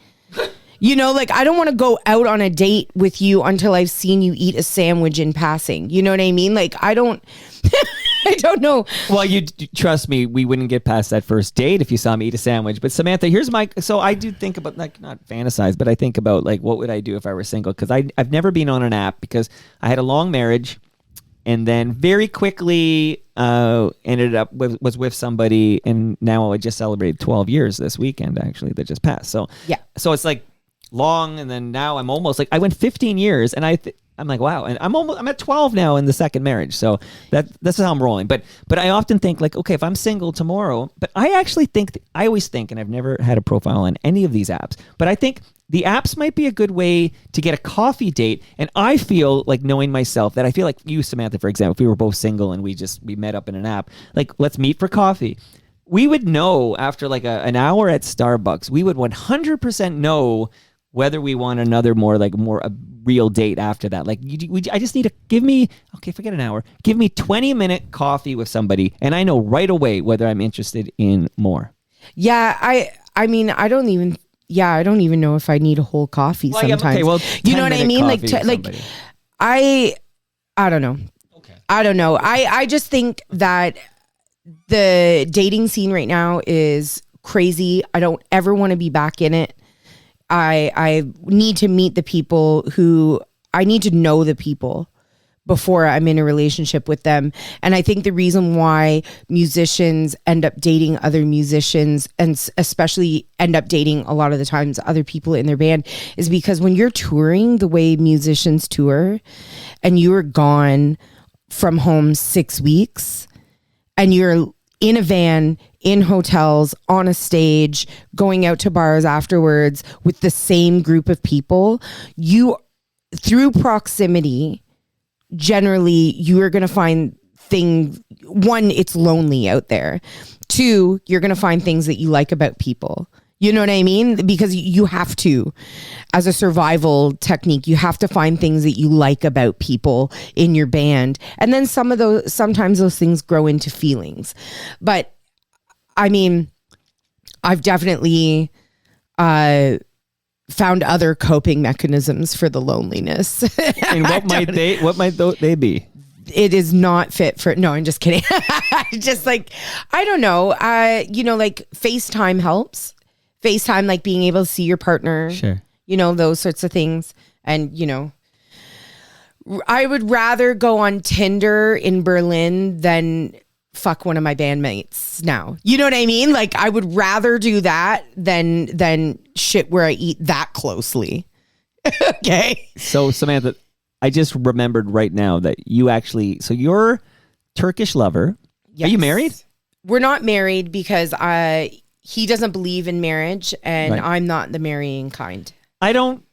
Like, I don't want to go out on a date with you until I've seen you eat a sandwich in passing. You know what I mean? Like, I don't know. Well, you trust me, we wouldn't get past that first date if you saw me eat a sandwich. But Samantha, so I do think about, like, not fantasize, but I think about, like, what would I do if I were single? Because I've never been on an app, because I had a long marriage. And then very quickly ended up was with somebody, and now I just celebrated 12 years this weekend, actually, that just passed. So yeah, so it's like long, and then now I'm almost like, I went 15 years, and I'm like, wow, and I'm at 12 now in the second marriage. So that's how I'm rolling. But I often think, like, okay, if I'm single tomorrow, but I always think, and I've never had a profile on any of these apps, but I think the apps might be a good way to get a coffee date. And I feel like, knowing myself, that I feel like you, Samantha, for example, if we were both single and we met up in an app, like, let's meet for coffee. We would know after like an hour at Starbucks, we would 100% know whether we want another a real date after that. Like, I just need to forget an hour. Give me 20-minute coffee with somebody, and I know right away whether I'm interested in more. Yeah, I mean, I don't even know if I need a whole coffee sometimes. Okay, well, you know what I mean? Like, I don't know. Okay. I don't know. I just think that the dating scene right now is crazy. I don't ever want to be back in it. I need to meet the people who I need to know the people before I'm in a relationship with them. And I think the reason why musicians end up dating other musicians, and especially end up dating a lot of the times other people in their band, is because when you're touring the way musicians tour and you are gone from home 6 weeks and you're in a van, in hotels, on a stage, going out to bars afterwards with the same group of people, you, through proximity, generally you are going to find things. One, it's lonely out there. Two, you're going to find things that you like about people. You know what I mean? Because you have to, as a survival technique, you have to find things that you like about people in your band. And then sometimes those things grow into feelings. But I mean, I've definitely found other coping mechanisms for the loneliness. And what might they be? It is not fit for, no, I'm just kidding. Just like, I don't know. Like FaceTime helps. FaceTime, like being able to see your partner. Sure. Those sorts of things. And, I would rather go on Tinder in Berlin than fuck one of my bandmates now. You know what I mean? Like, I would rather do that than shit where I eat that closely. Okay. So, Samantha, I just remembered right now that you actually, so you're Turkish lover. Yes. Are you married? We're not married because he doesn't believe in marriage, and right. I'm not the marrying kind. I don't,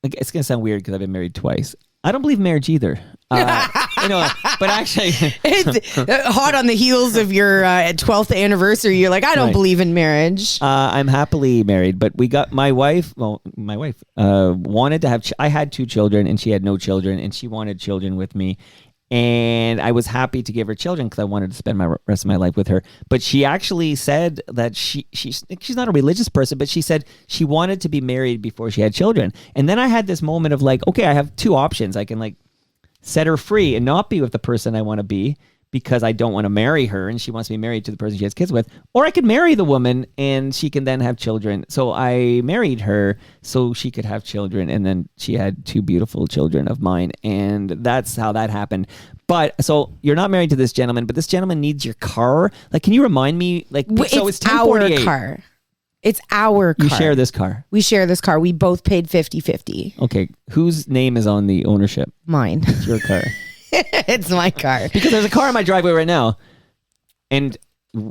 it's going to sound weird because I've been married twice. I don't believe marriage either. But actually, it's hot on the heels of your 12th anniversary. You're like, I don't believe in marriage. I'm happily married, but we got my wife wanted to have. I had 2 children, and she had no children, and she wanted children with me. And I was happy to give her children because I wanted to spend my rest of my life with her. But she actually said that she's not a religious person, but she said she wanted to be married before she had children. And then I had this moment of like, okay, I have 2 options. I can like set her free and not be with the person I want to be because I don't want to marry her and she wants to be married to the person she has kids with. Or I could marry the woman and she can then have children. So I married her so she could have children, and then she had 2 beautiful children of mine, and that's how that happened. But so you're not married to this gentleman, but this gentleman needs your car. Like, can you remind me? Like, so it's our car. It's our car. You share this car. We share this car. We both paid 50-50. Okay. Whose name is on the ownership? Mine. It's your car. It's my car. Because there's a car in my driveway right now, and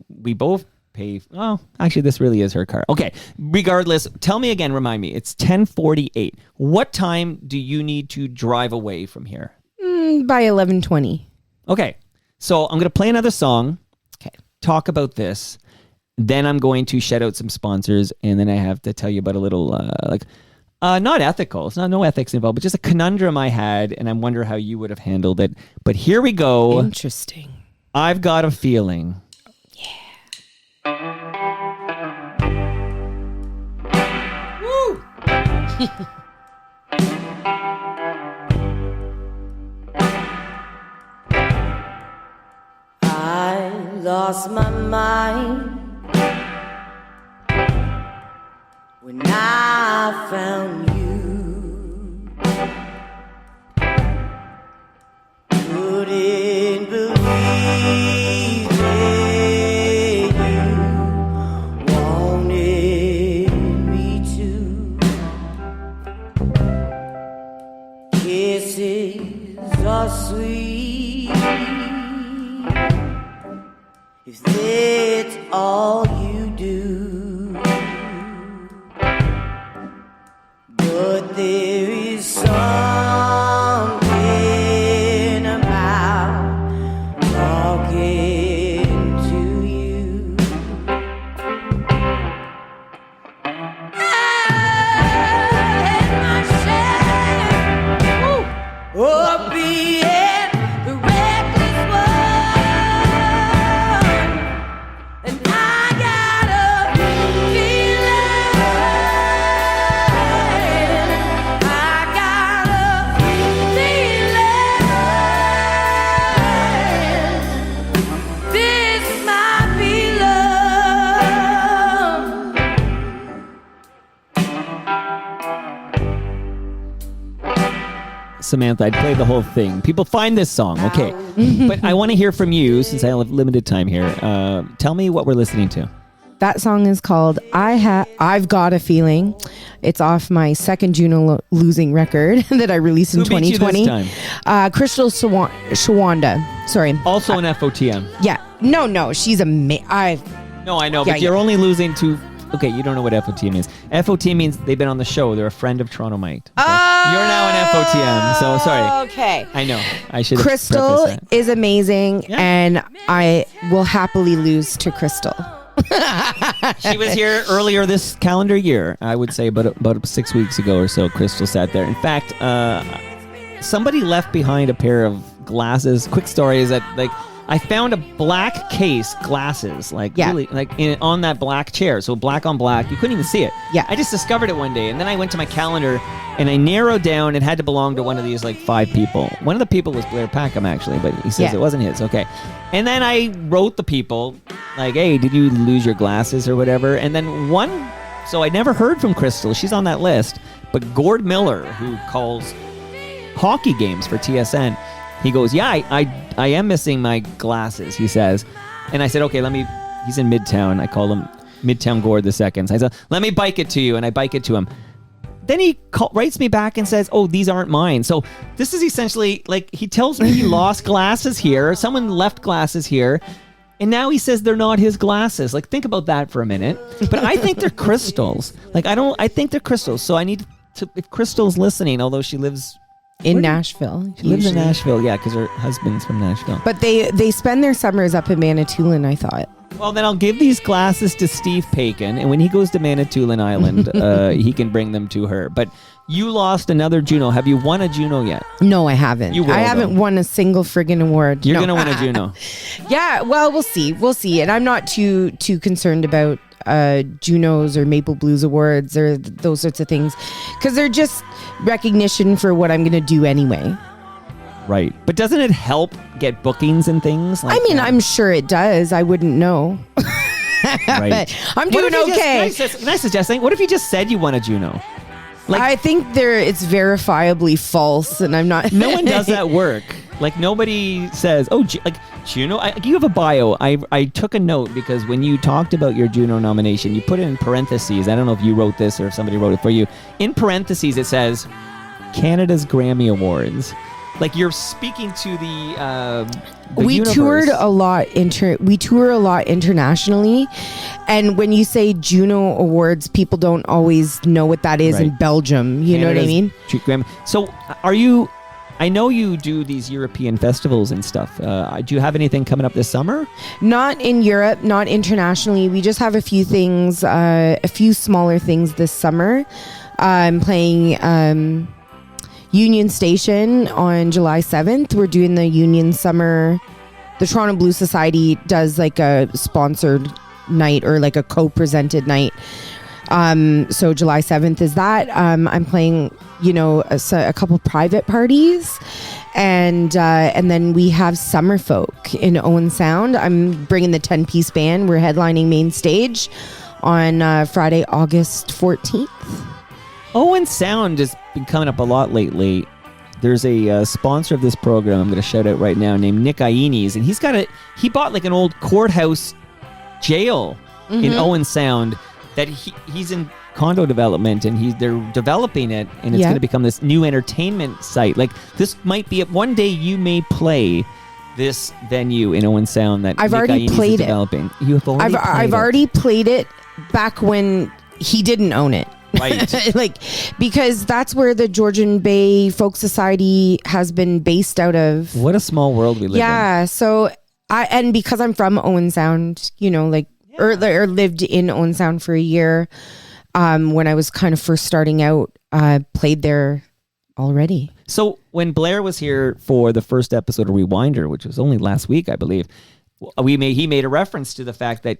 we both pay. Oh, actually, this really is her car. Okay. Regardless, tell me again, remind me. It's 10:48. What time do you need to drive away from here? By 11:20. Okay. So I'm going to play another song. Okay. Talk about this. Then I'm going to shout out some sponsors, and then I have to tell you about a little, not ethical. It's not no ethics involved, but just a conundrum I had, and I wonder how you would have handled it. But here we go. Interesting. I've got a feeling. Yeah. Woo! I lost my mind when I found you. Couldn't believe that you wanted me to. Kisses are sweet if that's all you do. But there is something about talking to you. I had my share of being the reckless one, and I got Samantha, I'd play the whole thing. People find this song, okay. But I want to hear from you, since I have limited time here. Tell me what we're listening to. That song is called I've Got a Feeling. It's off my second Juno losing record that I released in Who beat 2020. you this time? Crystal Shawanda. Sorry. Also an FOTM. Yeah. No. She's No, I know, but you're only losing to... Okay, you don't know what FOT means. FOT means they've been on the show. They're a friend of Toronto Mike. Okay? You're now an FOTM, so sorry. Okay. I know. I should have Crystal prefaced that. is amazing, and I will happily lose to Crystal. She was here earlier this calendar year, I would say, about 6 weeks ago or so. Crystal sat there. In fact, somebody left behind a pair of glasses. Quick story is that, like, I found a black case glasses, really, on that black chair. So black on black, you couldn't even see it. Yeah. I just discovered it one day, and then I went to my calendar and I narrowed down. It had to belong to one of these 5 people. One of the people was Blair Packham, actually, but he says it wasn't his. Okay. And then I wrote the people, hey, did you lose your glasses or whatever? And then so I never heard from Crystal. She's on that list. But Gord Miller, who calls hockey games for TSN, he goes, yeah, I am missing my glasses, he says. And I said, okay, he's in Midtown. I call him Midtown Gord the second. So I said, let me bike it to you. And I bike it to him. Then he writes me back and says, oh, these aren't mine. So this is essentially, he tells me he lost glasses here. Someone left glasses here. And now he says they're not his glasses. Think about that for a minute. But I think they're crystals. I think they're crystals. So I need to, if Crystal's listening, although she lives... In Nashville. She lives in Nashville, yeah, because her husband's from Nashville. But they spend their summers up in Manitoulin, I thought. Well, then I'll give these glasses to Steve Paikin, and when he goes to Manitoulin Island, he can bring them to her. But you lost another Juno. Have you won a Juno yet? No, I haven't. You will, I haven't won a single friggin' award. You're going to win a Juno. Yeah, well, we'll see. And I'm not too concerned about Junos or Maple Blues Awards or those sorts of things, because they're just recognition for what I'm going to do anyway. Right. But doesn't it help get bookings and things? I'm sure it does. I wouldn't know. Right. But I'm doing okay. Can I suggest something? What if you just said you won a Juno? I think it's verifiably false, and I'm not... No one does that work. Nobody says, oh, Juno, you have a bio. I took a note because when you talked about your Juno nomination, you put it in parentheses. I don't know if you wrote this or if somebody wrote it for you. In parentheses, it says, Canada's Grammy Awards. You're speaking to the we universe. toured a lot. We tour a lot internationally, and when you say Juno Awards, people don't always know what that is in Belgium. You know what I mean? So, are you? I know you do these European festivals and stuff. Do you have anything coming up this summer? Not in Europe, not internationally. We just have a few things, a few smaller things this summer. I'm playing Union Station on July 7th. We're doing the Union Summer. The Toronto Blues Society does a sponsored night or a co-presented night. So July 7th is that. I'm playing, a couple private parties, and then we have Summerfolk in Owen Sound. I'm bringing the 10-piece band. We're headlining main stage on Friday, August 14th. Owen Sound has been coming up a lot lately. There's a sponsor of this program I'm going to shout out right now named Nick Iones, and he bought an old courthouse jail in Owen Sound that he's in condo development, and they're developing it, and it's going to become this new entertainment site. This might be one day you may play this venue in Owen Sound that I've already played it. Developing. You have already I've already played it back when he didn't own it. Right. Because that's where the Georgian Bay Folk Society has been based out of. What a small world we live in. Yeah. So and because I'm from Owen Sound, or lived in Owen Sound for a year, when I was kind of first starting out, played there already. So when Blair was here for the first episode of Rewinder, which was only last week, I believe, he made a reference to the fact that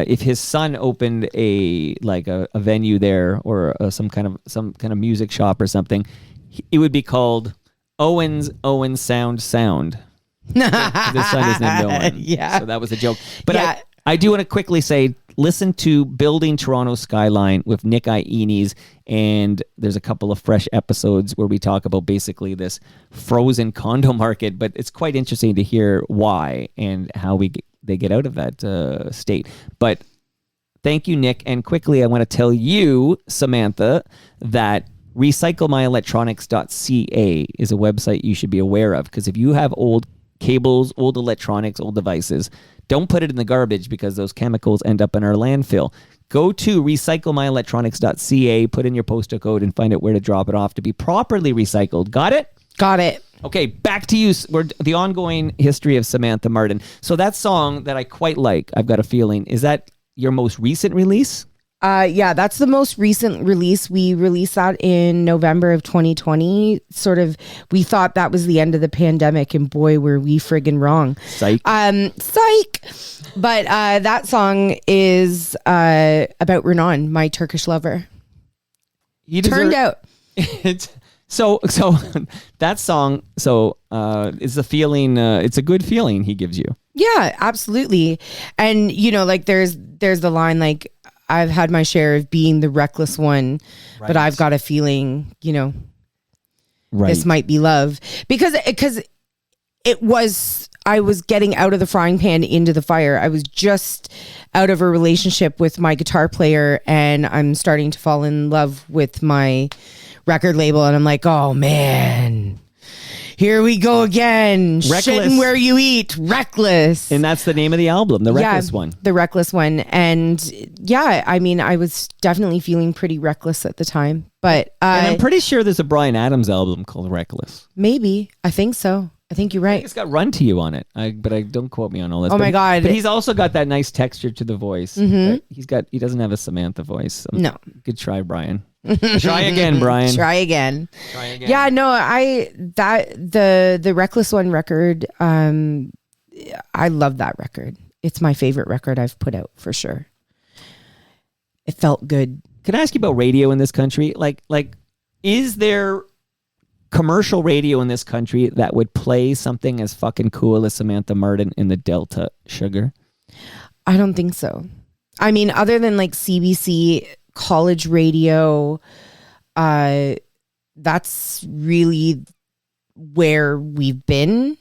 if his son opened a venue there or some kind of music shop or something, it would be called Owen Sound. His son is named Owen. Yeah. So that was a joke. But I do want to quickly say, listen to Building Toronto Skyline with Nick Iones, and there's a couple of fresh episodes where we talk about basically this frozen condo market, but it's quite interesting to hear why and how they get out of that state. But thank you, Nick. And quickly, I want to tell you, Samantha, that recyclemyelectronics.ca is a website you should be aware of, because if you have old cables, old electronics, old devices, don't put it in the garbage because those chemicals end up in our landfill. Go to recyclemyelectronics.ca, put in your postal code, and find out where to drop it off to be properly recycled. Got it? Got it. Okay, back to you. We're the ongoing history of Samantha Martin. So that song that I quite like, I've Got a Feeling, is that your most recent release? Yeah, that's the most recent release. We released that in November of 2020. Sort of, we thought that was the end of the pandemic, and boy, were we friggin' wrong. Psych. Psych. But that song is about Renan, my Turkish lover. Turned out. So that song, is the feeling, it's a good feeling he gives you. Yeah, absolutely. And, like there's the line, like, I've had my share of being the reckless one, right, but I've got a feeling, this might be love. Because I was getting out of the frying pan into the fire. I was just out of a relationship with my guitar player, and I'm starting to fall in love with my record label. And I'm like, oh man, here we go again. Reckless. Shitting where you eat. Reckless. And that's the name of the album, The Reckless One. The Reckless One. And yeah, I mean, I was definitely feeling pretty reckless at the time. But and I'm pretty sure there's a Bryan Adams album called Reckless. Maybe. I think so. I think you're right. It's got Run to You on it, but I don't quote me on all this. My God! But he's also got that nice texture to the voice. Mm-hmm. He doesn't have a Samantha voice. No, good try, Brian. Try again, Brian. Try again. Yeah, no, the Reckless One record. I love that record. It's my favorite record I've put out for sure. It felt good. Can I ask you about radio in this country? Like, is there commercial radio in this country that would play something as fucking cool as Samantha Martin in the Delta Sugar? I don't think so. I mean, other than like CBC college radio, that's really where we've been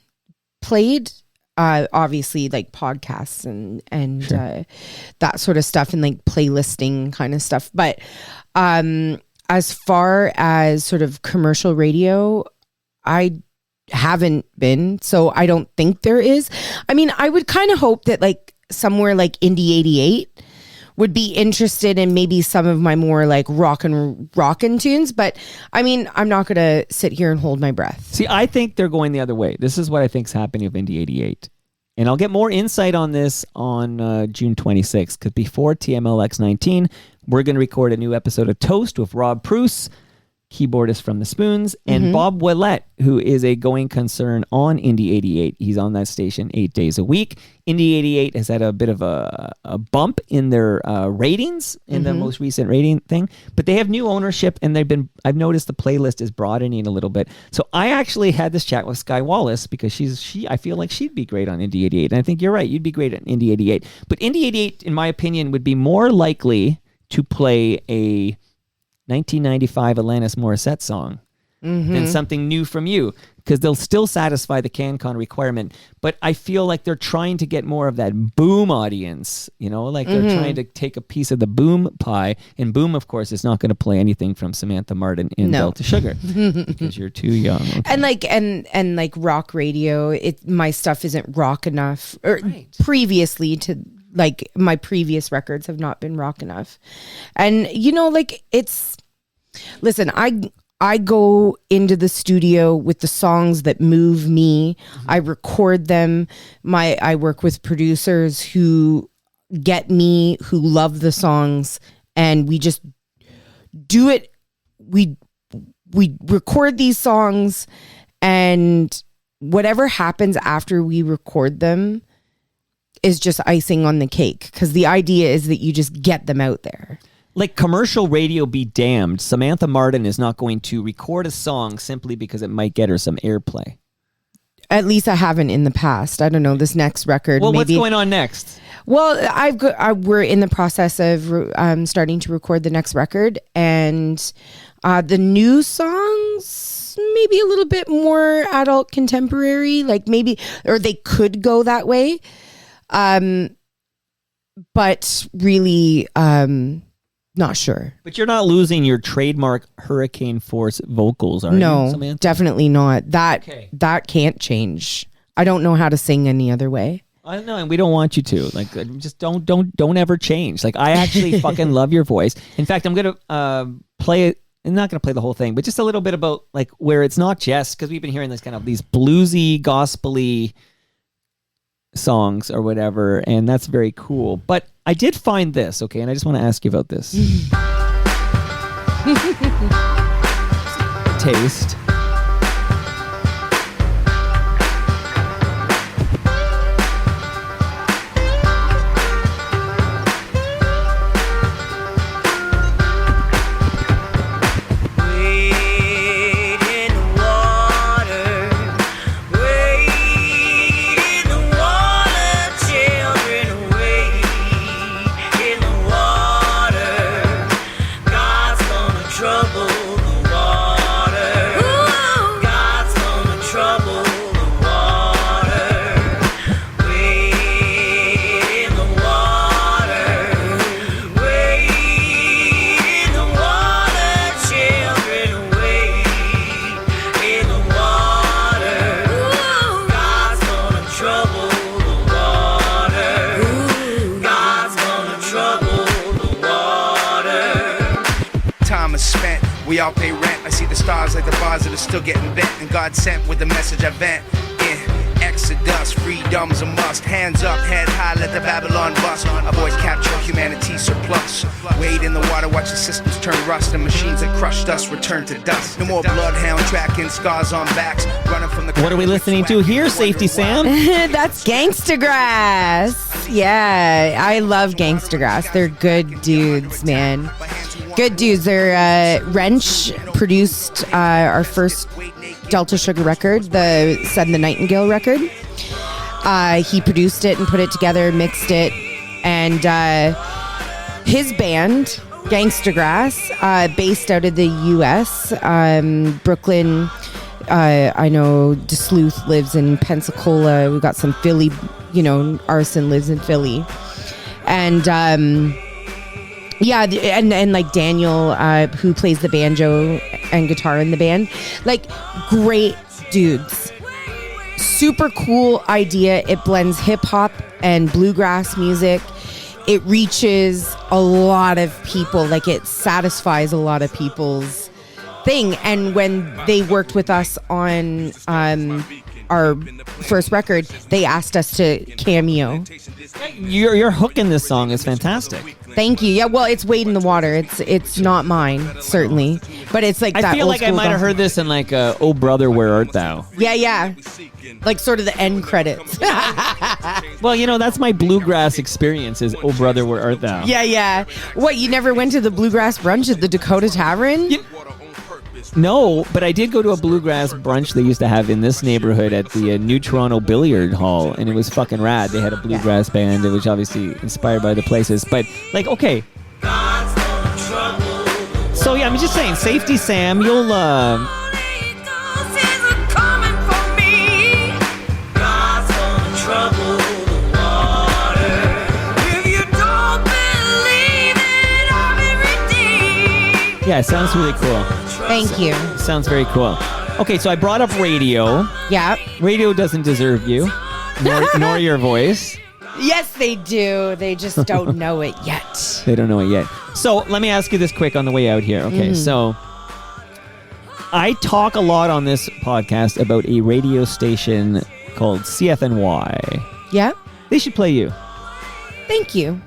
played. Obviously like podcasts and sure, that sort of stuff, and like playlisting kind of stuff. But as far as sort of commercial radio, I haven't been, so I don't think there is. I mean, I would kind of hope that like somewhere like Indie 88 would be interested in maybe some of my more like rockin' tunes, but I mean, I'm not gonna sit here and hold my breath. See, I think they're going the other way. This is what I think's happening with Indie 88. And I'll get more insight on this on June 26th, because before TMLX 19, we're going to record a new episode of Toast with Rob Pruce, keyboardist from The Spoons, and Bob Willett, who is a going concern on Indie 88. He's on that station 8 days a week. Indie 88 has had a bit of a bump in their ratings in the most recent rating thing, but they have new ownership, and I've noticed the playlist is broadening a little bit. So I actually had this chat with Sky Wallace, because I feel like she'd be great on Indie 88. And I think you're right. You'd be great at Indie 88. But Indie 88, in my opinion, would be more likely to play a 1995 Alanis Morissette song than something new from you, because they'll still satisfy the CanCon requirement. But I feel like they're trying to get more of that boom audience, like they're trying to take a piece of the boom pie. And boom, of course, is not going to play anything from Samantha Martin in Delta Sugar because you're too young. Okay. And like rock radio, my stuff isn't rock enough, or previously to. Like my previous records have not been rock enough. And listen, I go into the studio with the songs that move me. I record them. I work with producers who get me, who love the songs, and we just do it. We record these songs, and whatever happens after we record them is just icing on the cake, because the idea is that you just get them out there. Like, commercial radio be damned, Samantha Martin is not going to record a song simply because it might get her some airplay. At least I haven't in the past. I don't know, this next record. Well, maybe. what's going on next? Well, we're in the process of starting to record the next record, and the new songs maybe a little bit more adult contemporary, like maybe, or they could go that way, but really not sure. But you're not losing your trademark hurricane force vocals, are you, No, Samantha? definitely not. That can't change. I don't know how to sing any other way. I don't know, and we don't want you to. Like, just don't ever change. Like, I actually fucking love your voice. In fact, I'm gonna play it. I'm not gonna play the whole thing, but just a little bit about like where it's not just because we've been hearing this kind of these bluesy, gospely songs or whatever, and that's very cool. But I did find this, okay, and I just want to ask you about this. Taste. We all pay rent. I see the stars like the bars that are still getting bent. And God sent with the message I vent. Exodus, freedom's a must. Hands up, head high, let the Babylon bust. Our voice capture humanity surplus. Wade in the water, watch the systems turn rust. The machines that crushed us return to dust. No more bloodhound tracking, scars on backs. Running from the. What are we listening to here, Safety Sam? That's Gangsta Grass. Yeah, I love Gangsta Grass. They're good dudes, man. Good dudes. They're Wrench produced our first Delta Sugar record, the Send the Nightingale record. He produced it and put it together, mixed it, and his band, Gangsta Grass, based out of the U.S., Brooklyn. I know DeSluth lives in Pensacola. We've got some Philly, Arson lives in Philly. And yeah, and like Daniel, who plays the banjo and guitar in the band, like great dudes. Super cool idea. It blends hip hop and bluegrass music. It reaches a lot of people. Like it satisfies a lot of people's thing. And when they worked with us on our first record, they asked us to cameo. Your hook in this song is fantastic. Thank you. Yeah, well, it's Wade in the Water. It's not mine, certainly, but it's like that. I feel old like I might have heard this in like "Oh Brother, Where Art Thou?" Yeah, like sort of the end credits. Well, that's my bluegrass experience. Is "Oh Brother, Where Art Thou?" Yeah. What? You never went to the bluegrass brunch at the Dakota Tavern? No, but I did go to a bluegrass brunch they used to have in this neighborhood at the New Toronto Billiard Hall, and it was fucking rad. They had a bluegrass band, which obviously inspired by the places. But, like, okay. So, yeah, I'm just saying, Safety Sam, you'll... Yeah, it sounds really cool. Thank you. Sounds very cool. Okay, so I brought up radio. Yeah. Radio doesn't deserve you, nor your voice. Yes, they do. They just don't know it yet. They don't know it yet. So let me ask you this quick on the way out here. Okay, so I talk a lot on this podcast about a radio station called CFNY. Yeah. They should play you. Thank you.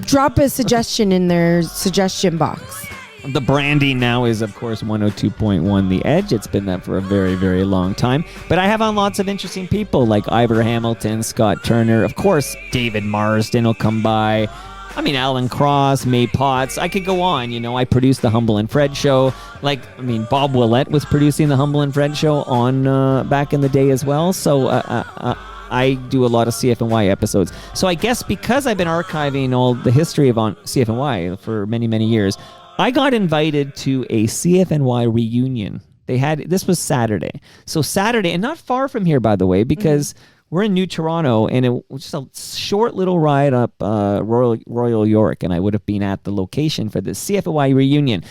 Drop a suggestion in their suggestion box. The branding now is, of course, 102.1 The Edge. It's been that for a very, very long time. But I have on lots of interesting people like Ivor Hamilton, Scott Turner. Of course, David Marsden will come by. I mean, Alan Cross, May Potts. I could go on. I produced the Humble and Fred show. Bob Willett was producing the Humble and Fred show on back in the day as well. So I do a lot of CFNY episodes. So I guess because I've been archiving all the history of on CFNY for many, many years, I got invited to a CFNY reunion. This was Saturday. So Saturday, and not far from here, by the way, because we're in New Toronto, and it was just a short little ride up Royal York, and I would have been at the location for the CFNY reunion.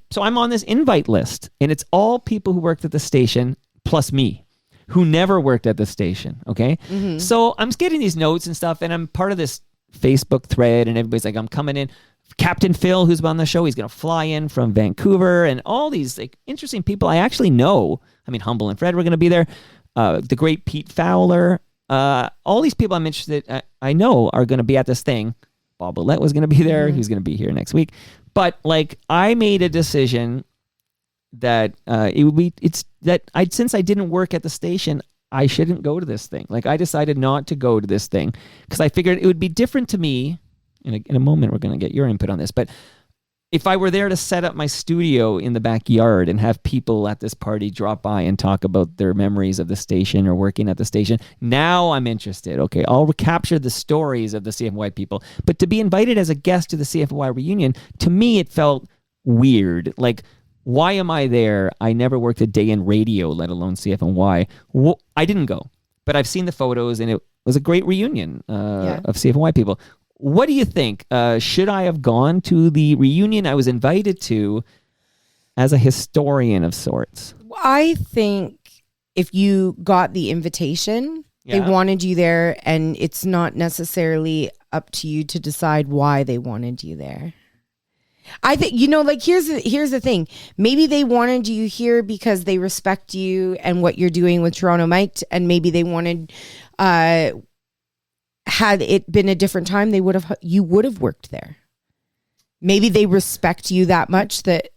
So I'm on this invite list, and it's all people who worked at the station, plus me, who never worked at the station, okay? So I'm getting these notes and stuff, and I'm part of this Facebook thread, and everybody's like, I'm coming in. Captain Phil, who's on the show, he's going to fly in from Vancouver, and all these interesting people I actually know. I mean, Humble and Fred were going to be there. The great Pete Fowler. All these people I'm interested, I know are going to be at this thing. Bob Willett was going to be there. He's going to be here next week. But I made a decision that since I didn't work at the station, I shouldn't go to this thing. I decided not to go to this thing because I figured it would be different to me. In a moment, we're going to get your input on this. But if I were there to set up my studio in the backyard and have people at this party drop by and talk about their memories of the station or working at the station, now I'm interested. Okay, I'll capture the stories of the CFY people. But to be invited as a guest to the CFY reunion, to me, it felt weird. Why am I there? I never worked a day in radio, let alone CFNY. I didn't go, but I've seen the photos, and it was a great reunion of CFNY people. What do you think? Should I have gone to the reunion I was invited to as a historian of sorts? I think if you got the invitation, they wanted you there, and it's not necessarily up to you to decide why they wanted you there. I think, here's the thing. Maybe they wanted you here because they respect you and what you're doing with Toronto Mike, and maybe they wanted... had it been a different time, you would have worked there. Maybe they respect you that much that,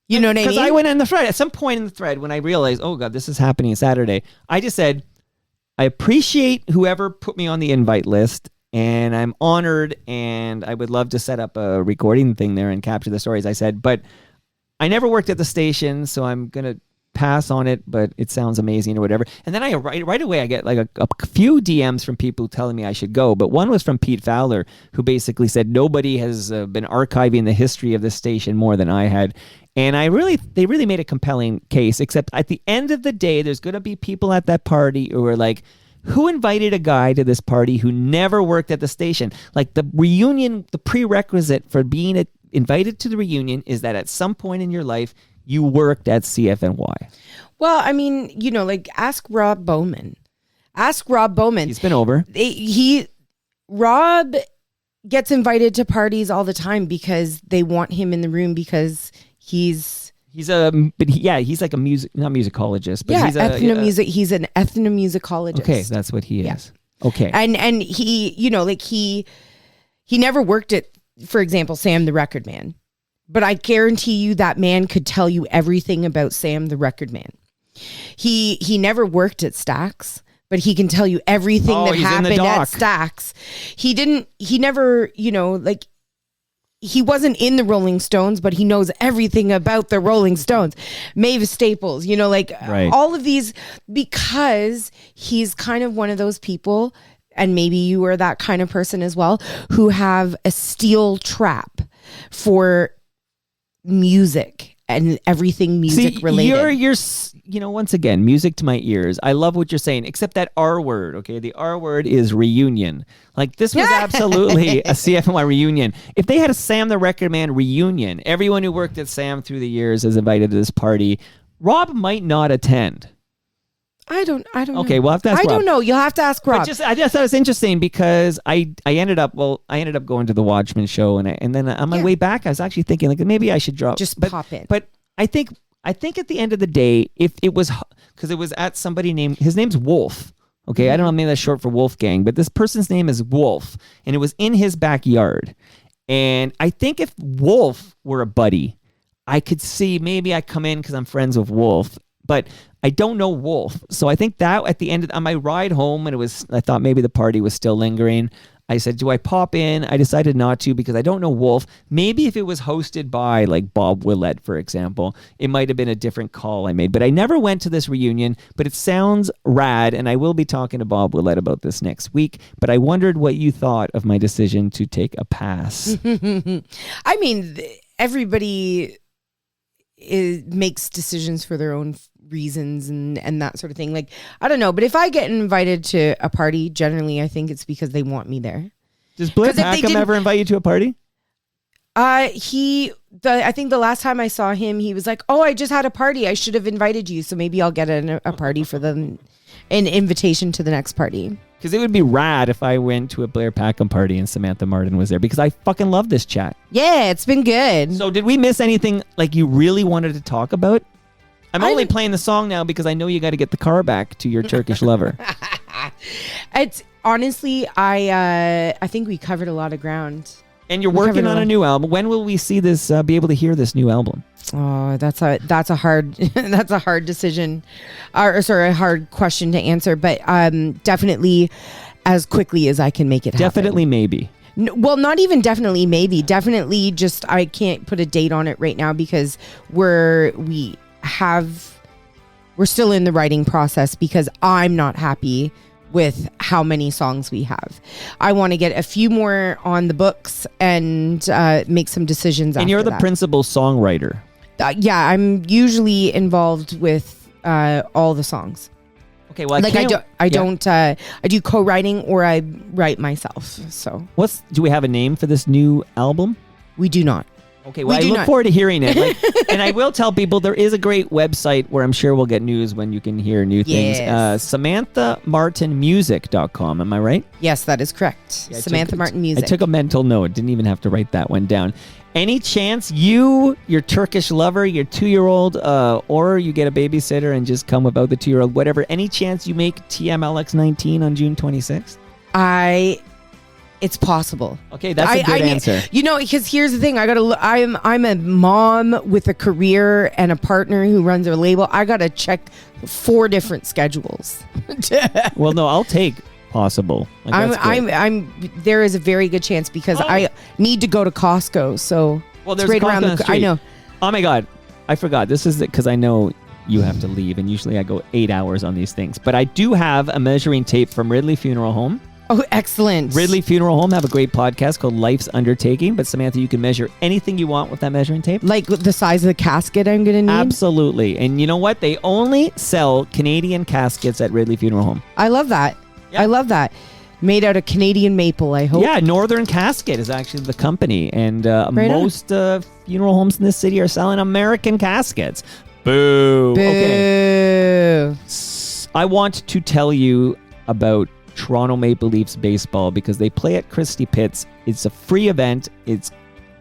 you know what I mean? Because I went in the thread. At some point in the thread, when I realized, oh God, this is happening Saturday, I just said, I appreciate whoever put me on the invite list, and I'm honored, and I would love to set up a recording thing there and capture the stories. I said, but I never worked at the station, so I'm going to pass on it, but it sounds amazing or whatever. And then right away I get a few DMs from people telling me I should go, but one was from Pete Fowler, who basically said nobody has been archiving the history of this station more than I had. And they really made a compelling case, except at the end of the day, there's going to be people at that party who are like, who invited a guy to this party who never worked at the station? The reunion, the prerequisite for being invited to the reunion is that at some point in your life, you worked at CFNY. Well, I mean, ask Rob Bowman. Ask Rob Bowman. He's been over. Rob gets invited to parties all the time because they want him in the room because he's like a not musicologist, but he's an ethnomusicologist. Okay, that's what he is. Yeah. Okay. And he, he never worked at, for example, Sam the Record Man. But I guarantee you that man could tell you everything about Sam the Record Man. He never worked at Stax, but he can tell you everything that happened at Stax. He never, he wasn't in the Rolling Stones, but he knows everything about the Rolling Stones. Mavis Staples, right. All of these, because he's kind of one of those people, and maybe you are that kind of person as well, who have a steel trap for music and everything music related. You're once again, music to my ears. I love what you're saying, except that R word, okay? The R word is reunion. This was absolutely a CFNY reunion. If they had a Sam the Record Man reunion, everyone who worked at Sam through the years is invited to this party. Rob might not attend. I don't know. Okay, we'll have to ask Rob. I don't know. You'll have to ask Rob. I just thought it was interesting because I ended up going to the Watchmen show, and then on my way back I was actually thinking maybe I should pop in. But I think at the end of the day, if it was, because it was at somebody named, his name's Wolf. Okay, I don't know, maybe that's short for Wolfgang, but this person's name is Wolf, and it was in his backyard. And I think if Wolf were a buddy, I could see maybe I come in because I'm friends with Wolf, but I don't know Wolf. So I think that at the end on my ride home, and I thought maybe the party was still lingering. I said, do I pop in? I decided not to because I don't know Wolf. Maybe if it was hosted by like Bob Willett, for example, it might have been a different call I made. But I never went to this reunion, but it sounds rad. And I will be talking to Bob Willett about this next week. But I wondered what you thought of my decision to take a pass. I mean, everybody makes decisions for their own reasons and that sort of thing. Like, I don't know, but if I get invited to a party, generally I think it's because they want me there. Does Blair Packham ever invite you to a party? I think the last time I saw him, he was like, "Oh, I just had a party. I should have invited you, so maybe I'll get a party for them, an invitation to the next party." Because it would be rad if I went to a Blair Packham party and Samantha Martin was there, because I fucking love this chat. Yeah, it's been good. So did we miss anything like you really wanted to talk about? I'm only playing the song now because I know you got to get the car back to your Turkish lover. It's honestly, I think we covered a lot of ground. And you're working on a new album. When will we see this? Be able to hear this new album? Oh, that's a hard that's a hard decision, or sorry, a hard question to answer. But definitely, as quickly as I can make it happen. Definitely, maybe. Well, not even definitely, maybe. Definitely, just I can't put a date on it right now because we're still in the writing process because I'm not happy with how many songs we have. I want to get a few more on the books and make some decisions. And you're the principal songwriter. Yeah, I'm usually involved with all the songs. Okay, well, I do co-writing or I write myself. So, do we have a name for this new album? We do not. Okay, well, I look forward to hearing it. And I will tell people there is a great website where I'm sure we'll get news when you can hear new things. SamanthaMartinMusic.com. Am I right? Yes, that is correct. Yeah, Samantha Martin Music. I took a mental note. Didn't even have to write that one down. Any chance your Turkish lover, your 2-year-old, or you get a babysitter and just come without the 2-year-old, whatever, any chance you make TMLX19 on June 26th? It's possible. Okay, that's a good answer. You know, because here's the thing: I'm a mom with a career and a partner who runs a label. I gotta check 4 different schedules. Well, no, I'll take possible. There is a very good chance because I need to go to Costco. So there's right around the street. I know. Oh my God, I forgot. This is because I know you have to leave, and usually I go 8 hours on these things. But I do have a measuring tape from Ridley Funeral Home. Oh, excellent. Ridley Funeral Home have a great podcast called Life's Undertaking. But Samantha, you can measure anything you want with that measuring tape. Like the size of the casket I'm going to need? Absolutely. And you know what? They only sell Canadian caskets at Ridley Funeral Home. I love that. Yeah. I love that. Made out of Canadian maple, I hope. Yeah, Northern Casket is actually the company. And most funeral homes in this city are selling American caskets. Boo. Boo. Okay. I want to tell you about Toronto Maple Leafs baseball because they play at Christie Pitts. It's a free event. It's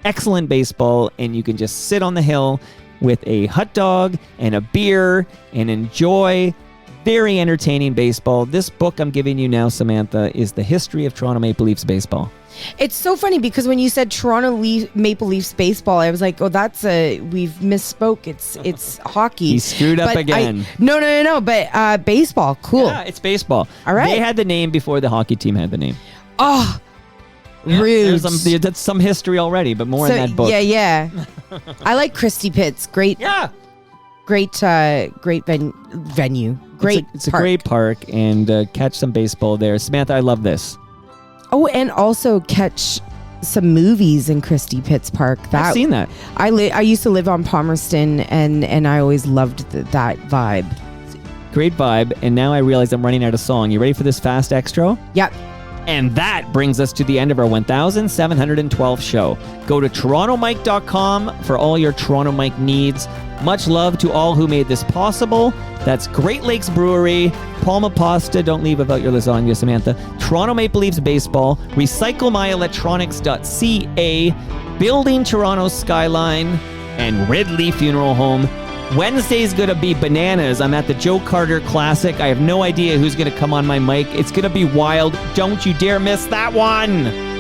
excellent baseball, and you can just sit on the hill with a hot dog and a beer and enjoy very entertaining baseball. This book I'm giving you now, Samantha, is the history of Toronto Maple Leafs baseball. It's so funny because when you said Toronto Maple Leafs baseball, I was like, "Oh, we've misspoke. It's hockey." He screwed up again. No. But baseball, cool. Yeah, it's baseball. All right. They had the name before the hockey team had the name. Oh, rude. That's some history already, but more in that book. Yeah. I like Christie Pitts. Great. Yeah. Great venue. Great. It's a great park, and catch some baseball there. Samantha, I love this. Oh, and also catch some movies in Christie Pitts Park. I've seen that. I used to live on Palmerston, and I always loved that vibe. Great vibe, and now I realize I'm running out of song. You ready for this fast extra? Yep. And that brings us to the end of our 1,712th show. Go to TorontoMike.com for all your Toronto Mike needs. Much love to all who made this possible. That's Great Lakes Brewery, Palma Pasta, don't leave without your lasagna, Samantha, Toronto Maple Leafs Baseball, RecycleMyElectronics.ca, Building Toronto Skyline, and Ridley Funeral Home. Wednesday's going to be bananas. I'm at the Joe Carter Classic. I have no idea who's going to come on my mic. It's going to be wild. Don't you dare miss that one.